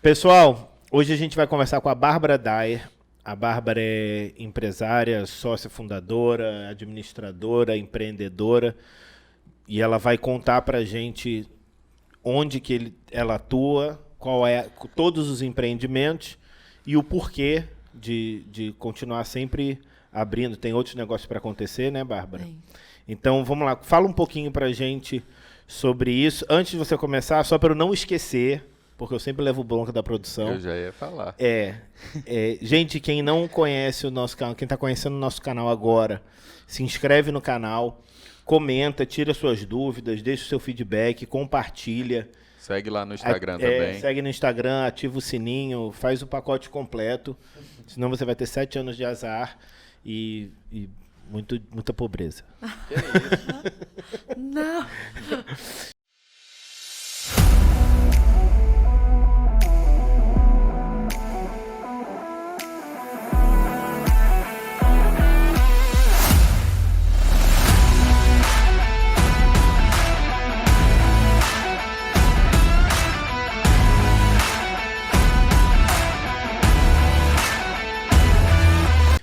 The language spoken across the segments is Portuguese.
Pessoal, hoje a gente vai conversar com a Bárbara Dyer. A Bárbara é empresária, sócia fundadora, administradora, empreendedora. E ela vai contar pra gente onde que ela atua, qual é todos os empreendimentos e o porquê de continuar sempre abrindo. Tem outros negócios para acontecer, né, Bárbara? Bem. Então, vamos lá. Fala um pouquinho pra gente sobre isso. Antes de você começar, só para eu não esquecer, porque eu sempre levo bronca da produção. Eu já ia falar. Gente, quem não conhece o nosso canal, quem está conhecendo o nosso canal agora, se inscreve no canal, comenta, tira suas dúvidas, deixa o seu feedback, compartilha. Segue lá no Instagram também. Segue no Instagram, ativa o sininho, faz o pacote completo, senão você vai ter 7 anos de azar e muita pobreza. Que isso? Não.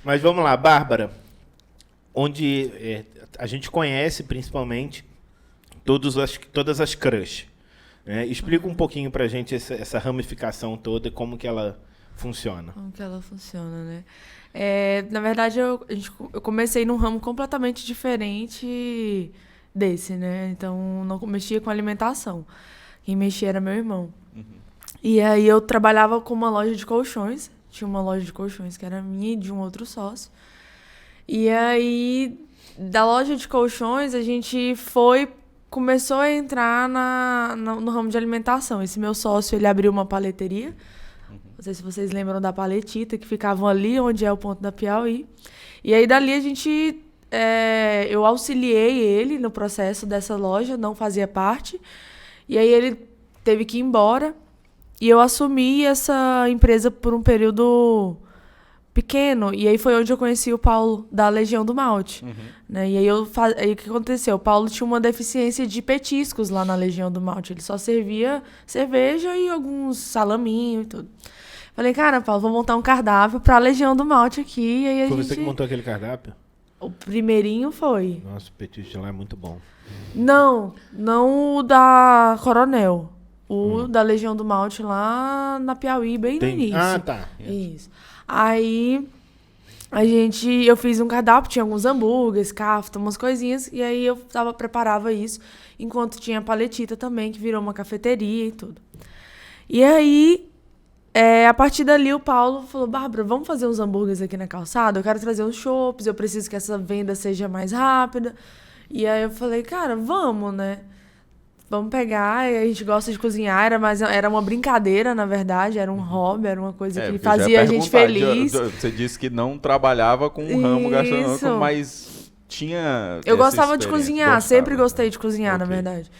Mas vamos lá, Bárbara, onde a gente conhece principalmente todas as crush. Né? Explica um pouquinho pra gente essa ramificação toda e como que ela funciona. Como que ela funciona, né? Na verdade, eu comecei num ramo completamente diferente desse, né? Então, não mexia com alimentação. Quem mexia era meu irmão. Uhum. E aí, eu trabalhava com uma loja de colchões. Tinha uma loja de colchões que era minha e de um outro sócio. E aí, da loja de colchões, a gente começou a entrar no ramo de alimentação. Esse meu sócio, ele abriu uma paleteria. Não sei se vocês lembram da Paletita, que ficavam ali onde é o ponto da Piauí. E aí, dali, eu auxiliei ele no processo dessa loja, não fazia parte. E aí, ele teve que ir embora. E eu assumi essa empresa por um período pequeno. E aí foi onde eu conheci o Paulo, da Legião do Malte. Uhum. Né? E aí, o que aconteceu? O Paulo tinha uma deficiência de petiscos lá na Legião do Malte. Ele só servia cerveja e alguns salaminhos e tudo. Falei, cara, Paulo, vou montar um cardápio pra Legião do Malte aqui. E aí Foi você que montou aquele cardápio? O primeirinho foi. Nossa, o petisco de lá é muito bom. Não o da Coronel. O da Legião do Malte lá na Piauí, bem no início. Ah, tá. Isso. Aí, eu fiz um cardápio, tinha alguns hambúrgueres, cafta, umas coisinhas, e aí eu preparava isso, enquanto tinha a Paletita também, que virou uma cafeteria e tudo. E aí, a partir dali, o Paulo falou, Bárbara, vamos fazer uns hambúrgueres aqui na calçada? Eu quero trazer uns chopps, eu preciso que essa venda seja mais rápida. E aí eu falei, cara, vamos, né? Vamos pegar, a gente gosta de cozinhar, mas era uma brincadeira, na verdade, era um hobby, era uma coisa que fazia a gente feliz. Você disse que não trabalhava com o ramo gastronômico, mas tinha... Eu gostava de cozinhar, sempre gostei de cozinhar, Okay. na verdade.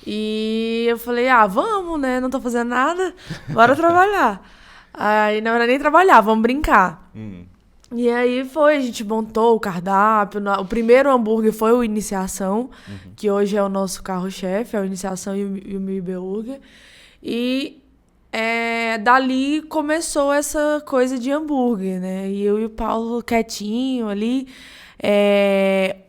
E eu falei, vamos, né, não tô fazendo nada, bora trabalhar. Aí, na verdade, nem trabalhar, vamos brincar. E aí a gente montou o cardápio. O primeiro hambúrguer foi o Iniciação, que hoje é o nosso carro-chefe, é o Iniciação e o Mil Burger. E dali começou essa coisa de hambúrguer, né? E eu e o Paulo quietinho ali.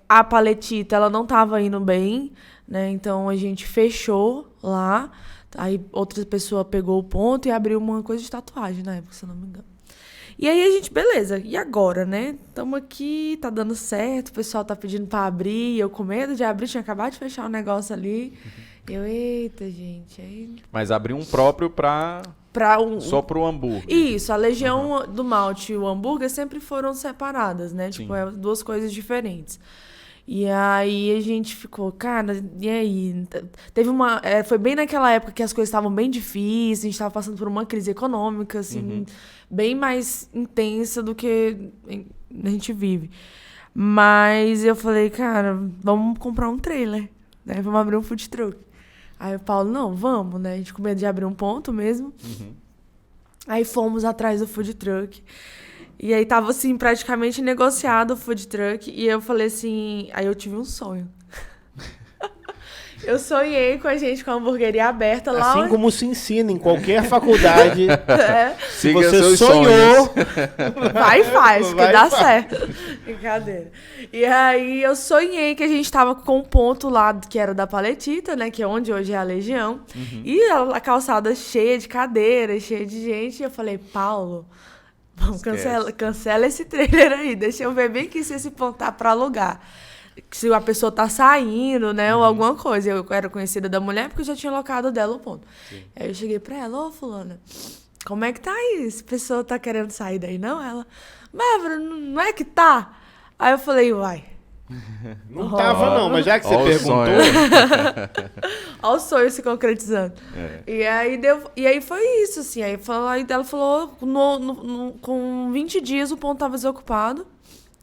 A Paletita, ela não estava indo bem, né? Então a gente fechou lá. Aí outra pessoa pegou o ponto e abriu uma coisa de tatuagem na época, se eu não me engano. E aí a gente, beleza, e agora, né? Estamos aqui, tá dando certo, o pessoal tá pedindo pra abrir, eu com medo de abrir, tinha acabado de fechar o negócio ali. Eu, eita, gente. Aí... Mas abriu um próprio só pro hambúrguer. Isso, a Legião do Malte e o hambúrguer sempre foram separadas, né? Sim. Tipo, duas coisas diferentes. E aí a gente ficou, cara, e aí? Teve foi bem naquela época que as coisas estavam bem difíceis, a gente estava passando por uma crise econômica, assim, bem mais intensa do que a gente vive. Mas eu falei, cara, vamos comprar um trailer, né? Vamos abrir um food truck. Aí o Paulo, não, vamos, né? A gente com medo de abrir um ponto mesmo. Aí fomos atrás do food truck. E aí tava, assim, praticamente negociado o food truck. E eu falei assim... Aí eu tive um sonho. Eu sonhei com a gente com a hamburgueria aberta lá. Assim como se ensina em qualquer faculdade. Se Siga você seus sonhou, vai e faz, que Vai e dá faz. certo. Brincadeira. E aí eu sonhei que a gente tava com um ponto lá que era da Paletita, né? Que é onde hoje é a Legião. E a calçada cheia de cadeiras, cheia de gente. E eu falei, Paulo, vamos cancela esse trailer aí. Deixa eu ver bem que se esse ponto tá pra alugar. Se a pessoa tá saindo, né? Ou alguma coisa. Eu era conhecida da mulher porque eu já tinha locado dela o ponto. Aí eu cheguei pra ela, ô fulana, como é que tá aí? Essa pessoa tá querendo sair daí, não? Ela, Bárbara, não é que tá? Aí eu falei, uai. não tava não, mas já que você Ó o perguntou... sonho. Olha o sonho se concretizando. E aí foi isso, assim. Aí ela falou, com 20 dias o ponto tava desocupado.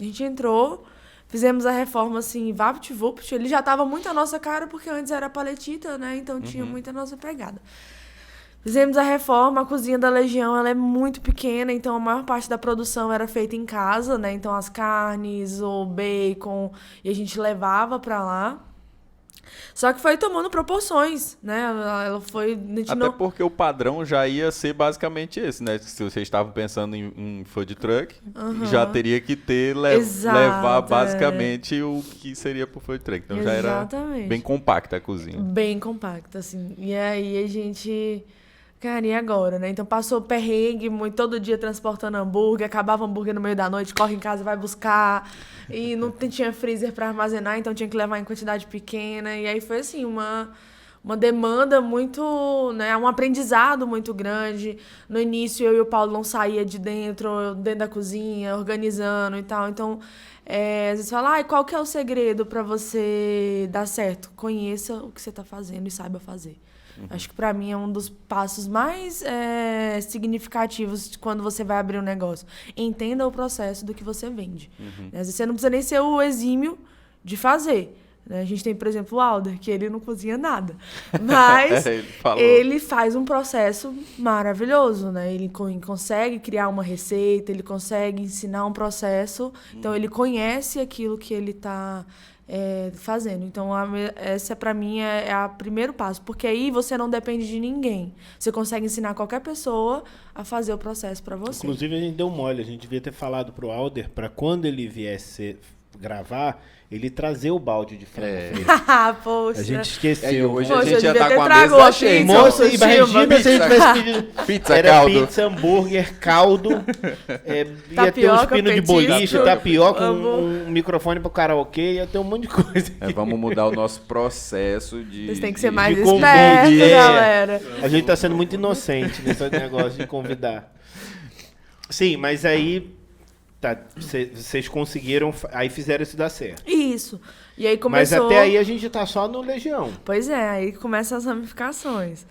A gente entrou, fizemos a reforma, assim, vapt-vupt. Ele já tava muito a nossa cara, porque antes era paletita, né? Então tinha muita a nossa pegada. Fizemos a reforma, a cozinha da Legião, ela é muito pequena, então a maior parte da produção era feita em casa, né? Então as carnes, o bacon, e a gente levava pra lá. Só que foi tomando proporções, né? Ela foi... Até porque o padrão já ia ser basicamente esse, né? Se vocês estavam pensando em food truck, já teria que ter levar basicamente o que seria pro food truck. Então já era bem compacta a cozinha. Bem compacta, assim. E aí a gente... Cara, e agora, né? Então passou perrengue, todo dia transportando hambúrguer, acabava hambúrguer no meio da noite, corre em casa, vai buscar. E não tinha freezer para armazenar, então tinha que levar em quantidade pequena. E aí foi assim, uma demanda muito, né? Um aprendizado muito grande. No início eu e o Paulo não saía de dentro da cozinha, organizando e tal. Então, às vezes fala, qual que é o segredo para você dar certo? Conheça o que você tá fazendo e saiba fazer. Acho que pra mim é um dos passos mais significativos quando você vai abrir um negócio. Entenda o processo do que você vende. Às vezes você não precisa nem ser o exímio de fazer. Né? A gente tem, por exemplo, o Alder, que ele não cozinha nada. Mas ele faz um processo maravilhoso. Né? Ele consegue criar uma receita, ele consegue ensinar um processo. Então, ele conhece aquilo que ele está... fazendo. Então, essa pra mim é o primeiro passo, porque aí você não depende de ninguém. Você consegue ensinar qualquer pessoa a fazer o processo pra você. Inclusive, a gente deu mole, a gente devia ter falado pro Alder pra quando ele viesse gravar, ele trazer o balde de frango frito. Poxa. A gente esqueceu. Hoje Poxa, a gente já devia tá ter com a trago mesa a cheia. pizza, Moça, sushi, imagina se a gente tivesse pedido Pizza, era caldo. pizza, hambúrguer, caldo, ia ter uns Tapioca, pinos de petisco, boliche, tapioca, amo. um microfone pro karaokê, ia ter um monte de coisa. Vamos mudar o nosso processo de... Vocês têm que ser mais de espertos, convite. galera. A gente tá sendo muito inocente nesse negócio de convidar. Sim, mas aí vocês conseguiram, aí fizeram isso dar certo. Isso. E aí Mas começou... até aí a gente tá só no Legião. Pois é, aí começam as ramificações.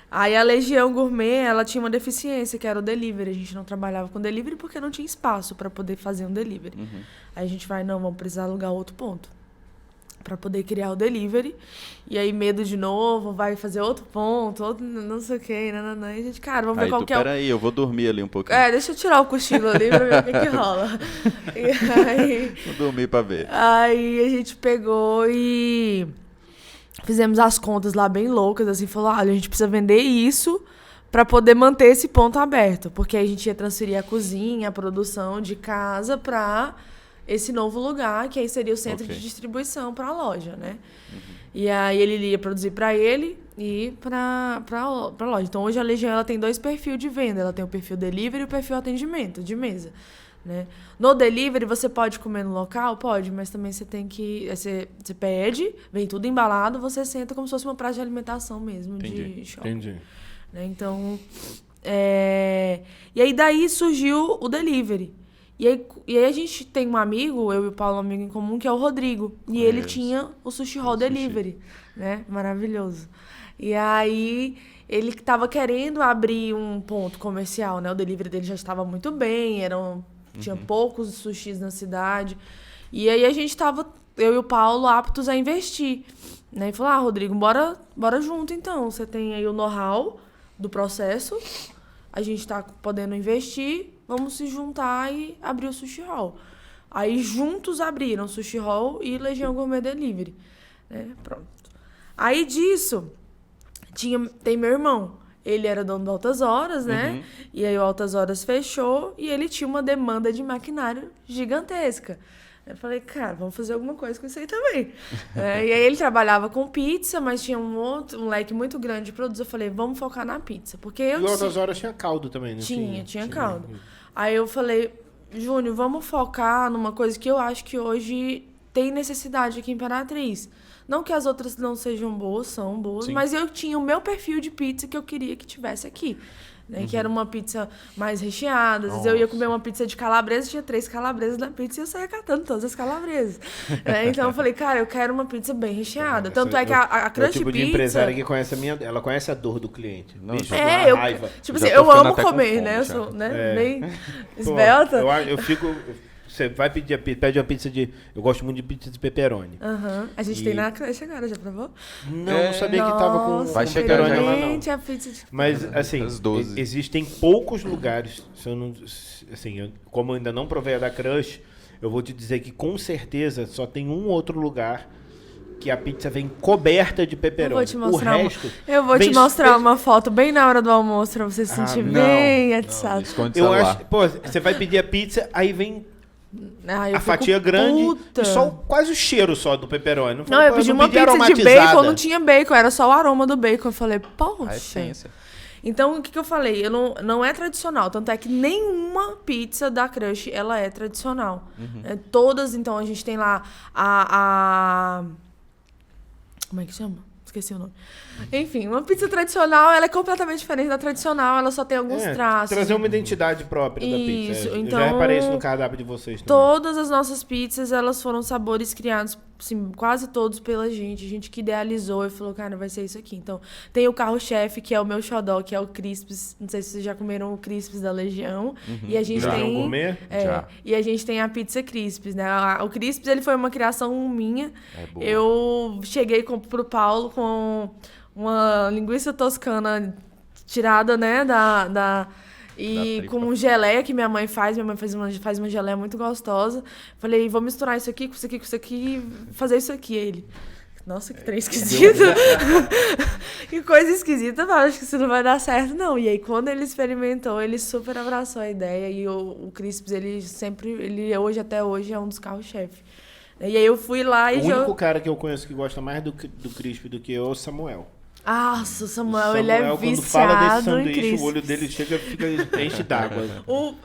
Aí a Legião Gourmet, ela tinha uma deficiência, que era o delivery. A gente não trabalhava com delivery porque não tinha espaço para poder fazer um delivery. Aí a gente vai, vamos precisar alugar outro ponto para poder criar o delivery. E aí medo de novo, vai fazer outro ponto, outro não sei o que, nananã. E a gente, cara, vamos ver qual que é o... Peraí, eu vou dormir ali um pouquinho. Deixa eu tirar o cochilo ali pra ver o que rola. E aí... Vou dormir pra ver. Aí a gente pegou e fizemos as contas lá bem loucas, assim, falou, olha, a gente precisa vender isso para poder manter esse ponto aberto, porque aí a gente ia transferir a cozinha, a produção de casa para esse novo lugar, que aí seria o centro de distribuição para a loja, né? E aí ele ia produzir para ele e para a loja. Então hoje a Legião ela tem 2 perfis de venda, ela tem o perfil delivery e o perfil atendimento de mesa. Né? No delivery, você pode comer no local? Pode, mas também você tem que... Você pede, vem tudo embalado, você senta como se fosse uma praça de alimentação mesmo. De shopping. Entendi. Né? Então, e aí daí surgiu o delivery. E aí a gente tem um amigo, eu e o Paulo, um amigo em comum, que é o Rodrigo. E ele tinha o Sushi Roll Delivery, né? Maravilhoso. E aí... ele estava querendo abrir um ponto comercial, né? O delivery dele já estava muito bem, tinha poucos sushis na cidade. E aí a gente estava, eu e o Paulo, aptos a investir. Né? E falou, Rodrigo, bora junto então. Você tem aí o know-how do processo, a gente está podendo investir, vamos se juntar e abrir o Sushi Roll. Aí juntos abriram o Sushi Roll e Legião Gourmet Delivery. Né? Pronto. Aí disso, tem meu irmão. Ele era dono do Altas Horas, né? E aí o Altas Horas fechou e ele tinha uma demanda de maquinário gigantesca. Eu falei, cara, vamos fazer alguma coisa com isso aí também. E aí ele trabalhava com pizza, mas tinha um leque muito grande de produtos. Eu falei, vamos focar na pizza. Porque eu... E Altas Horas tinha caldo também, não tinha? Tinha caldo. Aí eu falei, Júnior, vamos focar numa coisa que eu acho que hoje tem necessidade aqui em Imperatriz. Não que as outras não sejam boas, são boas, mas eu tinha o meu perfil de pizza que eu queria que tivesse aqui. Né, que era uma pizza mais recheada. Às vezes eu ia comer uma pizza de calabresa, tinha 3 calabresas na pizza e eu saía catando todas as calabresas. Então eu falei, cara, eu quero uma pizza bem recheada. Tanto é que a Crush tipo Pizza... de empresária que conhece ela conhece a dor do cliente. Não, bicho, eu, raiva. Tipo assim, eu amo comer, né? Eu sou bem esbelta. Eu fico... Você vai pede uma pizza de... Eu gosto muito de pizza de pepperoni. A gente tem na Crush agora, já provou? Não sabia que tava com vai chegar pepperoni lá, não. A pizza de... Mas, assim, existem poucos lugares... como eu ainda não provei a da Crush, eu vou te dizer que, com certeza, só tem um outro lugar que a pizza vem coberta de pepperoni. Eu vou te mostrar uma foto bem na hora do almoço pra você se sentir bem atiçado. Eu acho... Pô, você vai pedir a pizza, aí vem... a fatia grande e só quase o cheiro só do pepperoni. Não, eu pedi uma pizza de bacon, não tinha bacon, era só o aroma do bacon. Eu falei, poxa. A essência. Então, o que eu falei? Não é tradicional. Tanto é que nenhuma pizza da Crush, ela é tradicional. Todas, então, a gente tem lá como é que chama? Esqueci o nome. Enfim, uma pizza tradicional, ela é completamente diferente da tradicional, ela só tem alguns traços. Trazer uma identidade própria da pizza. Então, eu já reparei isso no cardápio de vocês também. Todas as nossas pizzas, elas foram sabores criados, assim, quase todos pela gente. A gente que idealizou e falou, cara, vai ser isso aqui. Então, tem o carro-chefe, que é o meu xodó, que é o Crispes. Não sei se vocês já comeram o Crispes da Legião. E a gente tem... gourmet? E a gente tem a pizza Crispes, né? O Crispes, ele foi uma criação minha. Eu cheguei pro Paulo com uma linguiça toscana tirada, né, com geleia que minha mãe faz. Minha mãe faz uma geleia muito gostosa. Falei, vou misturar isso aqui com isso aqui, com isso aqui e fazer isso aqui. Aí ele, nossa, que trem esquisito. Que coisa esquisita. Eu acho que isso não vai dar certo, não. E aí, quando ele experimentou, ele super abraçou a ideia. E o Crispes, ele hoje, até hoje, é um dos carros-chefe. E aí eu fui lá e... O único cara que eu conheço que gosta mais do Crisp do que eu é o Samuel. Nossa, o Samuel, ele é viciado, quando fala desse sanduíche, o olho dele fica enche d'água. O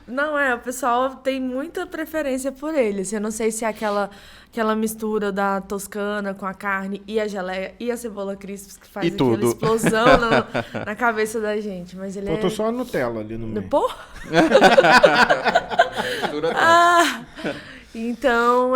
pessoal tem muita preferência por ele. Eu não sei se é aquela mistura da toscana com a carne e a geleia e a cebola Crispes que faz aquela explosão na cabeça da gente. Mas ele Faltou só a Nutella ali no meio. Pô? Então,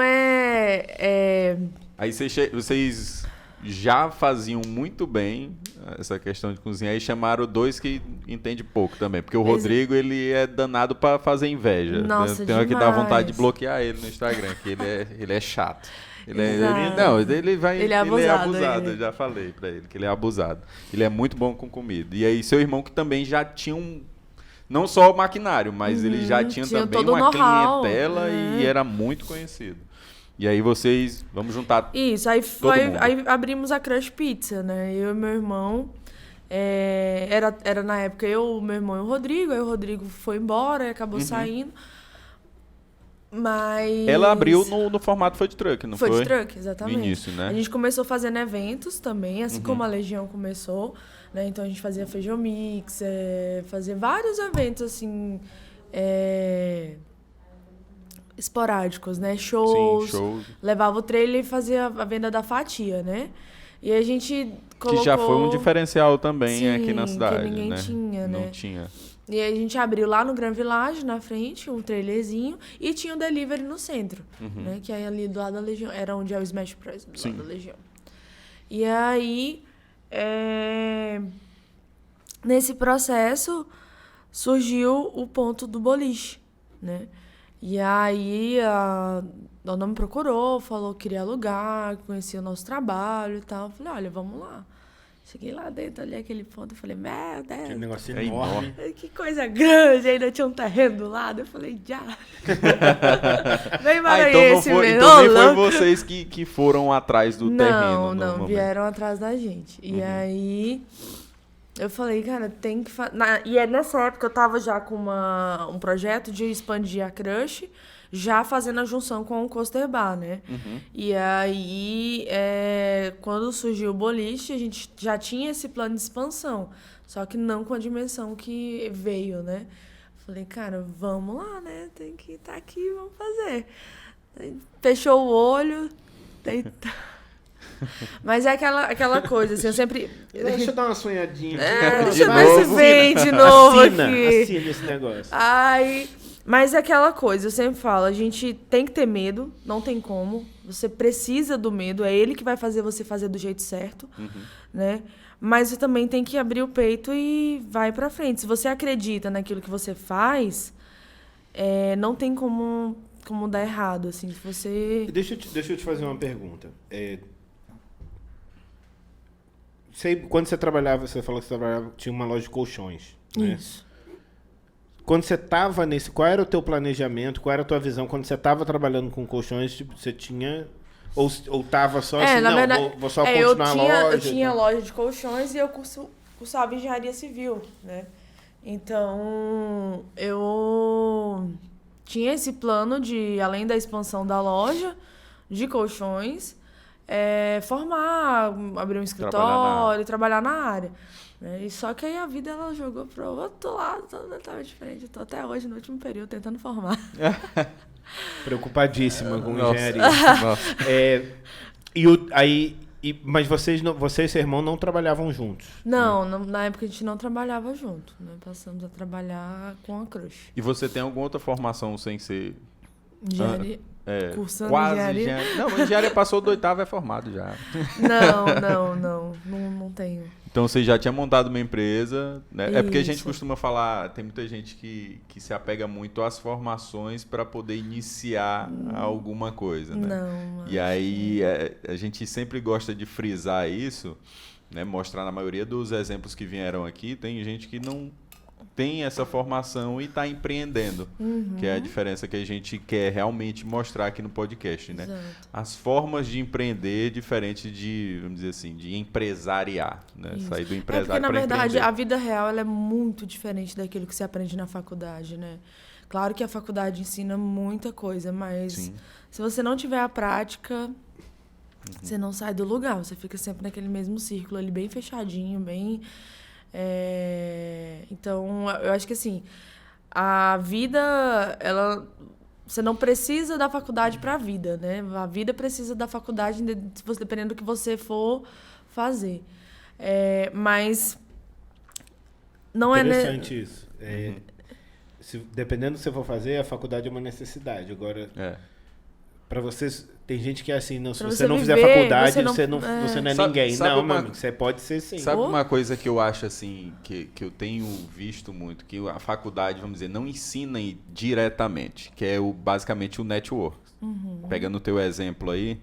Aí vocês já faziam muito bem essa questão de cozinhar e chamaram 2 que entendem pouco também. Porque o Rodrigo, ele é danado pra fazer inveja. Nossa, Tem hora que dá vontade de bloquear ele no Instagram, que ele é chato. Ele é abusado. Eu já falei pra ele que ele é abusado. Ele é muito bom com comida. E aí, seu irmão que também já tinha não só o maquinário, mas ele já tinha também uma clientela e era muito conhecido. E aí vamos juntar. Isso, aí abrimos a Crush Pizza, né? Eu e meu irmão. Era na época eu, meu irmão e o Rodrigo. Aí o Rodrigo foi embora e acabou saindo. Mas... Ela abriu no formato food truck, não foi? Food truck, exatamente. No início, né? A gente começou fazendo eventos também, assim como a Legião começou. Né? Então a gente fazia feijão mix, fazia vários eventos, assim... esporádicos, né? Shows. Levava o trailer e fazia a venda da fatia, né? E a gente colocou... Que já foi um diferencial também aqui na cidade, que ninguém tinha, né? Não tinha. E aí a gente abriu lá no Grand Village, na frente, um trailerzinho, e tinha um delivery no centro, né? Que aí ali do lado da Legião, era onde é o Smash Press, do lado da Legião. E aí, nesse processo, surgiu o ponto do boliche, né? E aí a dona me procurou, falou que queria alugar, conhecia o nosso trabalho e tal. Eu falei, olha, vamos lá. Cheguei lá dentro, olhei aquele ponto e falei, meu Deus. Aquele negocinho enorme. Que coisa grande, ainda tinha um terreno do lado. Eu falei, já. Bem maranhense mesmo. Então nem foi vocês que foram atrás do terreno. Não, vieram atrás da gente. E aí, eu falei, cara, tem que fazer... E nessa época eu tava já com um projeto de expandir a Crush, já fazendo a junção com o Coaster Bar, né? E aí, quando surgiu o boliche, a gente já tinha esse plano de expansão, só que não com a dimensão que veio, né? Falei, cara, vamos lá, né? Tem que estar aqui, vamos fazer. Aí, fechou o olho, mas é aquela coisa, assim, eu sempre... Deixa eu dar uma sonhadinha aqui. De deixa eu ver se vem de novo aqui. Assina esse negócio. Ai... Mas é aquela coisa, eu sempre falo, a gente tem que ter medo, não tem como. Você precisa do medo, é ele que vai fazer você fazer do jeito certo, né? Mas você também tem que abrir o peito e vai pra frente. Se você acredita naquilo que você faz, não tem como dar errado, assim. Se você... Deixa eu te fazer uma pergunta. Quando você trabalhava, você falou que você trabalhava, tinha uma loja de colchões, né? Isso. Quando você estava nesse... Qual era o teu planejamento? Qual era a tua visão? Quando você estava trabalhando com colchões, tipo, você tinha... Ou estava só assim, na não, verdade, vou só continuar a loja? Eu tinha loja de colchões e eu cursava engenharia civil, né? Então, eu tinha esse plano de, além da expansão da loja de colchões, formar, abrir um escritório, trabalhar na área. E só que aí a vida ela jogou pro outro lado, totalmente diferente. Eu tô até hoje, no último período, tentando formar. Preocupadíssima com engenharia. Mas você e seu irmão não trabalhavam juntos? Não, na época a gente não trabalhava junto, né? Passamos a trabalhar com a Crush. E você tem alguma outra formação sem ser... Engenharia? Cursando quase engenharia? Não, engenharia passou do 8º, é formado já. Não tenho. Então você já tinha montado uma empresa, né? Isso. É porque a gente costuma falar, tem muita gente que se apega muito às formações para poder iniciar alguma coisa, né? Não. E aí a gente sempre gosta de frisar isso, né? Mostrar na maioria dos exemplos que vieram aqui, tem gente que não tem essa formação e está empreendendo, que é a diferença que a gente quer realmente mostrar aqui no podcast, né? Exato. As formas de empreender diferente de, vamos dizer assim, de empresariar, né? Isso. Sair do empresário para porque, na verdade, empreender. a vida real ela é muito diferente daquilo que você aprende na faculdade, né? Claro que a faculdade ensina muita coisa, mas se você não tiver a prática, você não sai do lugar, você fica sempre naquele mesmo círculo ali, bem fechadinho, bem... Então, eu acho que assim, a vida, você não precisa da faculdade para a vida, né? A vida precisa da faculdade dependendo do que você for fazer. Mas não Interessante isso. Dependendo do que você for fazer, a faculdade é uma necessidade. Agora, para vocês... Tem gente que é assim, não, se você não fizer faculdade, você não é ninguém. Não, meu amigo, você pode ser sim. Sabe uma coisa que eu acho assim, que eu tenho visto muito, que a faculdade, vamos dizer, não ensina diretamente, que é basicamente o network. Pegando o teu exemplo aí,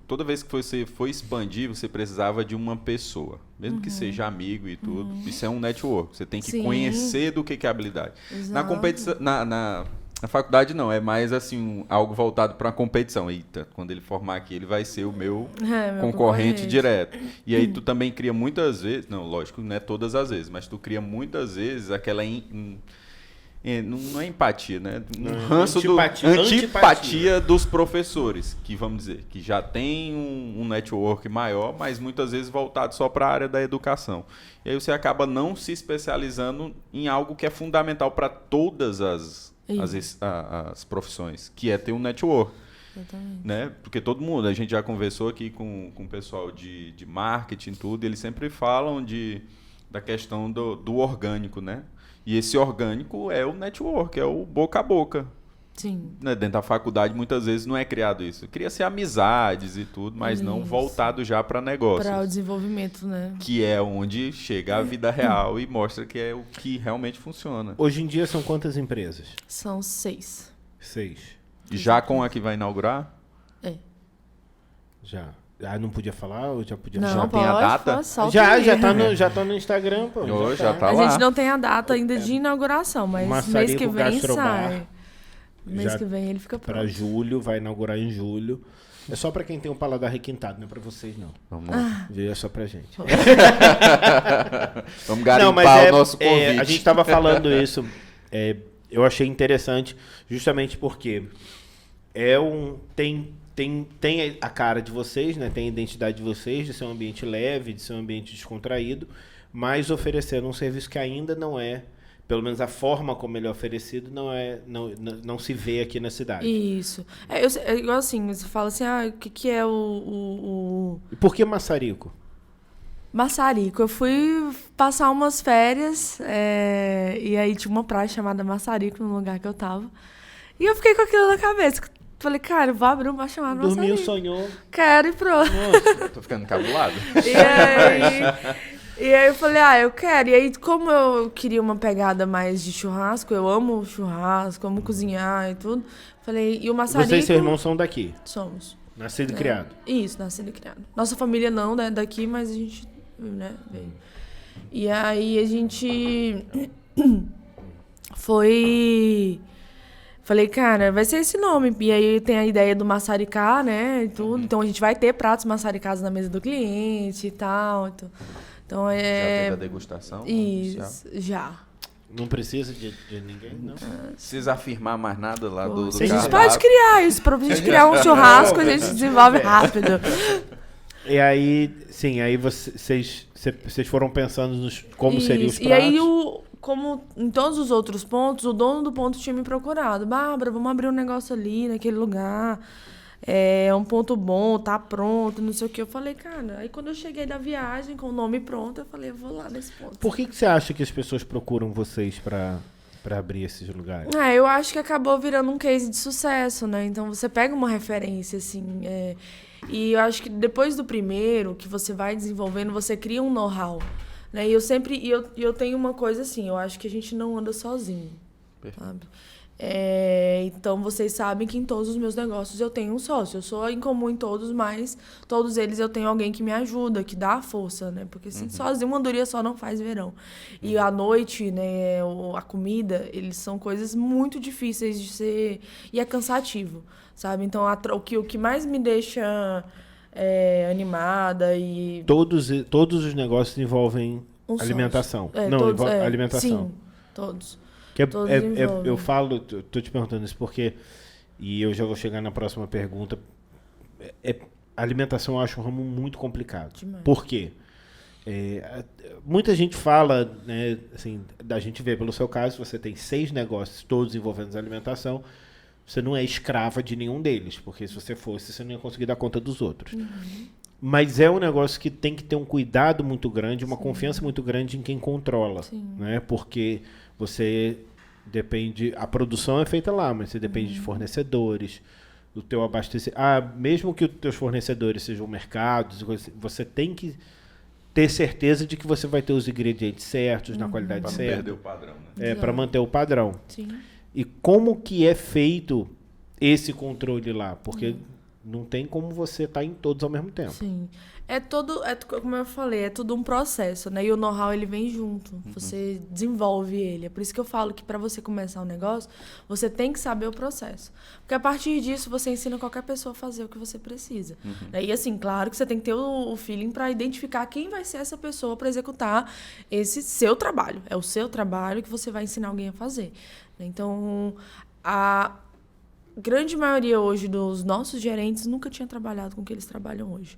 toda vez que você for expandir, você precisava de uma pessoa, mesmo que seja amigo e tudo. Isso é um network, você tem que conhecer do que é habilidade. Exato. Na competição, na faculdade não, é mais assim, algo voltado para a competição. Eita, quando ele formar aqui, ele vai ser o meu concorrente direto. E aí tu também cria muitas vezes, não, lógico, não é todas as vezes, mas tu cria muitas vezes aquela, não é empatia, né? Ranço antipatia dos professores, que vamos dizer, que já tem um network maior, mas muitas vezes voltado só para a área da educação. E aí você acaba não se especializando em algo que é fundamental para todas as profissões, que é ter um network. Exatamente. Né? Porque todo mundo, a gente já conversou aqui com o pessoal de marketing, tudo, eles sempre falam da questão do orgânico, né? E esse orgânico é o network, é o boca a boca. Sim. Né? Dentro da faculdade, muitas vezes, não é criado isso. Cria-se amizades e tudo, mas não voltado já para negócios. Para o desenvolvimento, né? Que é onde chega a vida real e mostra que é o que realmente funciona. Hoje em dia são quantas empresas? São 6. 6. Já com a que vai inaugurar? É. Já. não podia falar ou já podia Não, falar? Já tem a data? Já tá no Instagram, pô. Já tá A lá. gente não tem a data ainda de inauguração, mas mês que vem sai. Mês que vem ele fica pronto. Pra julho, vai inaugurar em julho. É só pra quem tem um paladar requintado, não é pra vocês, não. É só pra gente. Vamos garimpar o nosso convite. A gente tava falando isso, eu achei interessante, justamente porque tem a cara de vocês, né? Tem a identidade de vocês, de ser um ambiente leve, de ser um ambiente descontraído, mas oferecendo um serviço que ainda não é, pelo menos a forma como ele é oferecido, não se vê aqui na cidade. Isso. É igual assim, você fala assim, o que é o... E por que Massarico? Massarico. Eu fui passar umas férias, e aí tinha uma praia chamada Massarico no lugar que eu tava. E eu fiquei com aquilo na cabeça. Falei, cara, eu vou abrir um bar chamado Massarico. Dormiu, sonhou. Quero ir pronto. Nossa, tô ficando encabulado. E aí eu falei, eu quero. E aí, como eu queria uma pegada mais de churrasco, eu amo churrasco, amo cozinhar e tudo. Falei, e o Massarico... Vocês e seu irmão são daqui? Somos. Nascido e criado? Isso, nascido e criado. Nossa família não, né, daqui, mas a gente, né, veio. E aí a gente Falei, cara, vai ser esse nome. E aí tem a ideia do maçaricá, né, e tudo. Então a gente vai ter pratos maçaricados na mesa do cliente e tal. Então Já teve a degustação? Isso, já. Não precisa de ninguém, não? Precisa afirmar mais nada lá do A gente pode criar isso. Pra gente criar um churrasco, a gente desenvolve rápido. E aí, sim, aí vocês foram pensando como seriam os pratos. E aí, como em todos os outros pontos, o dono do ponto tinha me procurado. Bárbara, vamos abrir um negócio ali, naquele lugar. É um ponto bom, tá pronto, não sei o que. Eu falei, cara, aí quando eu cheguei da viagem com o nome pronto, eu falei, eu vou lá nesse ponto. Por que você acha que as pessoas procuram vocês pra abrir esses lugares? Eu acho que acabou virando um case de sucesso, né? Então você pega uma referência, assim, e eu acho que depois do primeiro, que você vai desenvolvendo, você cria um know-how, né? E eu tenho uma coisa assim, eu acho que a gente não anda sozinho, sabe? Então vocês sabem que em todos os meus negócios eu tenho um sócio. Eu sou incomum em todos, mas todos eles eu tenho alguém que me ajuda, que dá a força, né? Porque sozinho uma andorinha só não faz verão. E à noite, né, a comida, eles são coisas muito difíceis de ser... E é cansativo, sabe? Então o que mais me deixa animada e... Todos os negócios envolvem alimentação. Todos, alimentação. Sim, todos. Eu falo, tô te perguntando isso porque, e eu já vou chegar na próxima pergunta, alimentação eu acho um ramo muito complicado. Demais. Por quê? Muita gente fala, né, assim, a gente vê pelo seu caso, você tem 6 negócios todos envolvendo alimentação, você não é escrava de nenhum deles, porque se você fosse, você não ia conseguir dar conta dos outros. Mas é um negócio que tem que ter um cuidado muito grande, uma confiança muito grande em quem controla, né? Porque você depende... A produção é feita lá, mas você depende de fornecedores, do teu abastecimento. Mesmo que os teus fornecedores sejam mercados, você tem que ter certeza de que você vai ter os ingredientes certos, na qualidade certa. Para não perder o padrão, né? Para manter o padrão. Sim. E como que é feito esse controle lá? Porque não tem como você estar em todos ao mesmo tempo. Sim. Como eu falei, é tudo um processo, né? E o know-how, ele vem junto. Você desenvolve ele. É por isso que eu falo que para você começar um negócio, você tem que saber o processo. Porque a partir disso, você ensina qualquer pessoa a fazer o que você precisa. E assim, claro que você tem que ter o feeling para identificar quem vai ser essa pessoa para executar esse seu trabalho. É o seu trabalho que você vai ensinar alguém a fazer. Então, a grande maioria hoje dos nossos gerentes nunca tinha trabalhado com o que eles trabalham hoje.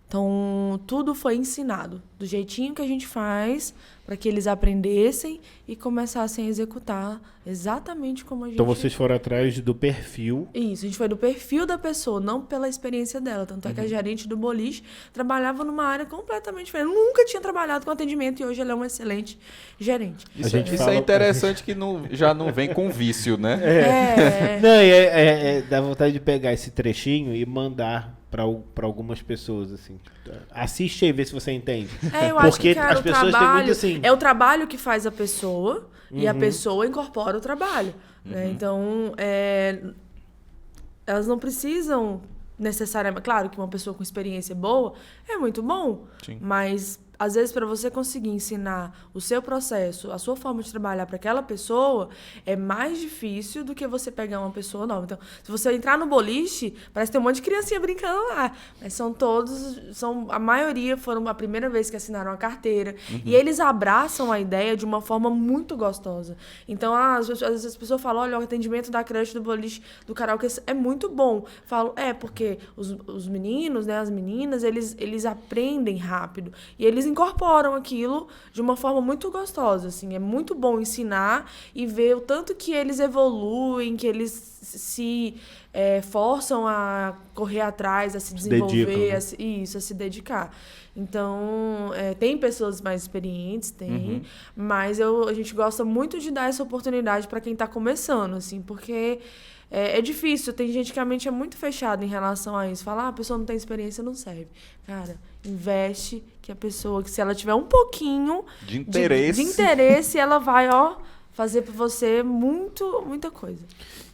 Então, tudo foi ensinado do jeitinho que a gente faz para que eles aprendessem e começassem a executar exatamente como a gente... Então, vocês foram atrás do perfil... Isso, a gente foi do perfil da pessoa, não pela experiência dela. Tanto é que a gerente do boliche trabalhava numa área completamente diferente. Nunca tinha trabalhado com atendimento e hoje ela é uma excelente gerente. Isso é interessante que já não vem com vício, né? Dá vontade de pegar esse trechinho e mandar para algumas pessoas, assim. Assiste aí, vê se você entende. Eu acho porque que, cara, as pessoas têm muito assim... É o trabalho que faz a pessoa e a pessoa incorpora o trabalho. Né? Então, elas não precisam necessariamente... Claro que uma pessoa com experiência boa é muito bom, Sim. mas... Às vezes, para você conseguir ensinar o seu processo, a sua forma de trabalhar para aquela pessoa, é mais difícil do que você pegar uma pessoa nova. Então, se você entrar no boliche, parece que tem um monte de criancinha brincando lá. Mas a maioria foram a primeira vez que assinaram a carteira. E eles abraçam a ideia de uma forma muito gostosa. Então, às vezes as pessoas falam, olha, o atendimento da creche do boliche, do karaokê é muito bom. Falo, porque os meninos, né, as meninas, eles aprendem rápido. E eles incorporam aquilo de uma forma muito gostosa, assim. É muito bom ensinar e ver o tanto que eles evoluem, que eles se forçam a correr atrás, a se desenvolver, dedicam, né? a se dedicar. Então, tem pessoas mais experientes, mas a gente gosta muito de dar essa oportunidade para quem está começando, assim, porque... É difícil, tem gente que a mente é muito fechada em relação a isso. Fala, a pessoa não tem experiência, não serve. Cara, investe que a pessoa, que se ela tiver um pouquinho de interesse, ela vai, fazer para você muita coisa.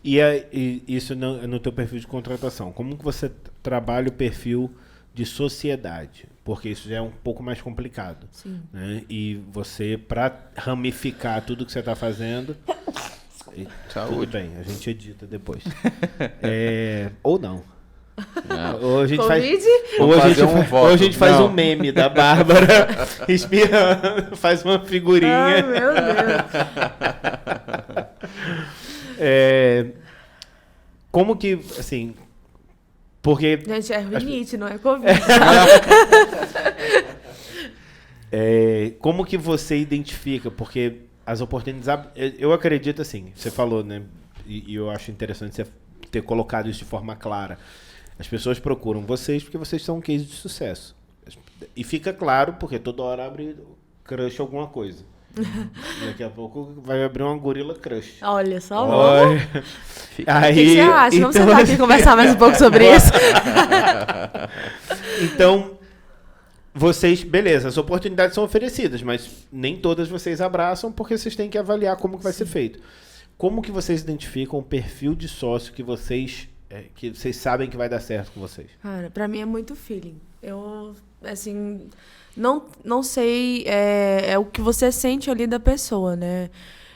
E isso no teu perfil de contratação. Como que você trabalha o perfil de sociedade? Porque isso já é um pouco mais complicado. Sim. Né? E você, para ramificar tudo que você está fazendo... Tudo bem, a gente edita depois. Ou não. Ou a gente Covid? a gente faz um meme da Bárbara espirrando, faz uma figurinha. Ai, meu Deus. Como que, assim... Porque... Gente, é rinite, não é Covid. Como que você identifica? Porque... As oportunidades, eu acredito assim, você falou, né? E eu acho interessante você ter colocado isso de forma clara. As pessoas procuram vocês porque vocês são um case de sucesso. E fica claro porque toda hora abre crush alguma coisa. Daqui a pouco vai abrir uma gorila crush. Olha só. Aí, o que você acha? Vamos sentar aqui e conversar mais um pouco sobre isso. Então... Vocês, beleza, as oportunidades são oferecidas, mas nem todas vocês abraçam porque vocês têm que avaliar como que vai ser feito. Como que vocês identificam o perfil de sócio que vocês sabem que vai dar certo com vocês? Cara, pra mim é muito feeling. Eu, assim, não sei, é o que você sente ali da pessoa, né?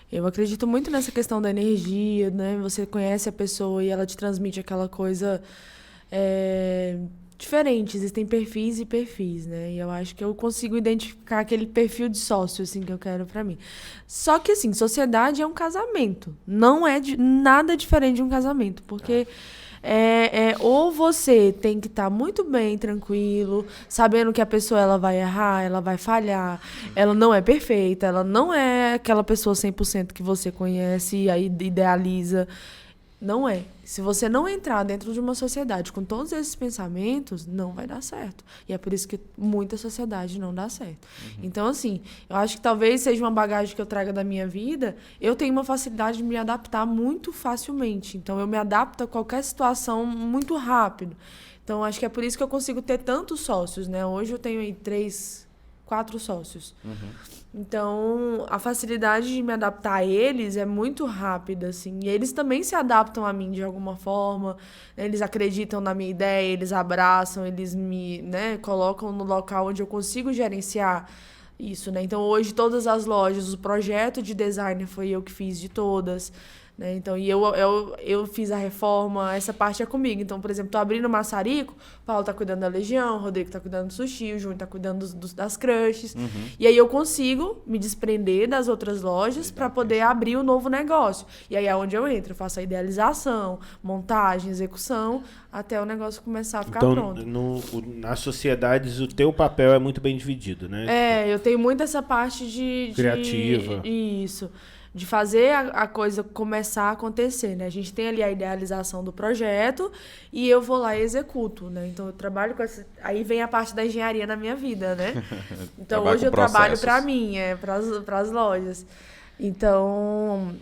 Eu acredito muito nessa questão da energia, né? Você conhece a pessoa e ela te transmite aquela coisa... diferente, existem perfis e perfis, né? E eu acho que eu consigo identificar aquele perfil de sócio, assim, que eu quero pra mim. Só que, assim, sociedade é um casamento. Não é nada diferente de um casamento, porque ou você tem que estar muito bem, tranquilo, sabendo que a pessoa ela vai errar, ela vai falhar, ela não é perfeita, ela não é aquela pessoa 100% que você conhece e aí idealiza. Não é. Se você não entrar dentro de uma sociedade com todos esses pensamentos, não vai dar certo. E é por isso que muita sociedade não dá certo. Então, assim, eu acho que talvez seja uma bagagem que eu traga da minha vida. Eu tenho uma facilidade de me adaptar muito facilmente. Então, eu me adapto a qualquer situação muito rápido. Então, acho que é por isso que eu consigo ter tantos sócios, né? Hoje eu tenho aí 4 sócios. Então, a facilidade de me adaptar a eles é muito rápida, assim. E eles também se adaptam a mim de alguma forma. Né? Eles acreditam na minha ideia, eles abraçam, eles me, né, colocam no local onde eu consigo gerenciar isso, né? Então, hoje, todas as lojas, o projeto de design foi eu que fiz de todas. Né? Então, e eu fiz a reforma, essa parte é comigo. Então, por exemplo, tô abrindo o Maçarico, o Paulo tá cuidando da Legião, o Rodrigo tá cuidando do sushi, o Júnior tá cuidando das crushes. E aí eu consigo me desprender das outras lojas para poder abrir o novo negócio. E aí é onde eu entro, eu faço a idealização, montagem, execução, até o negócio começar a ficar pronto. Nas sociedades, o teu papel é muito bem dividido, né? Eu tenho muito essa parte de criativa. Isso. De fazer a coisa começar a acontecer, né? A gente tem ali a idealização do projeto e eu vou lá e executo, né? Então, eu trabalho com essa... Aí vem a parte da engenharia na minha vida, né? Então, hoje eu trabalho para mim, para as lojas. Então...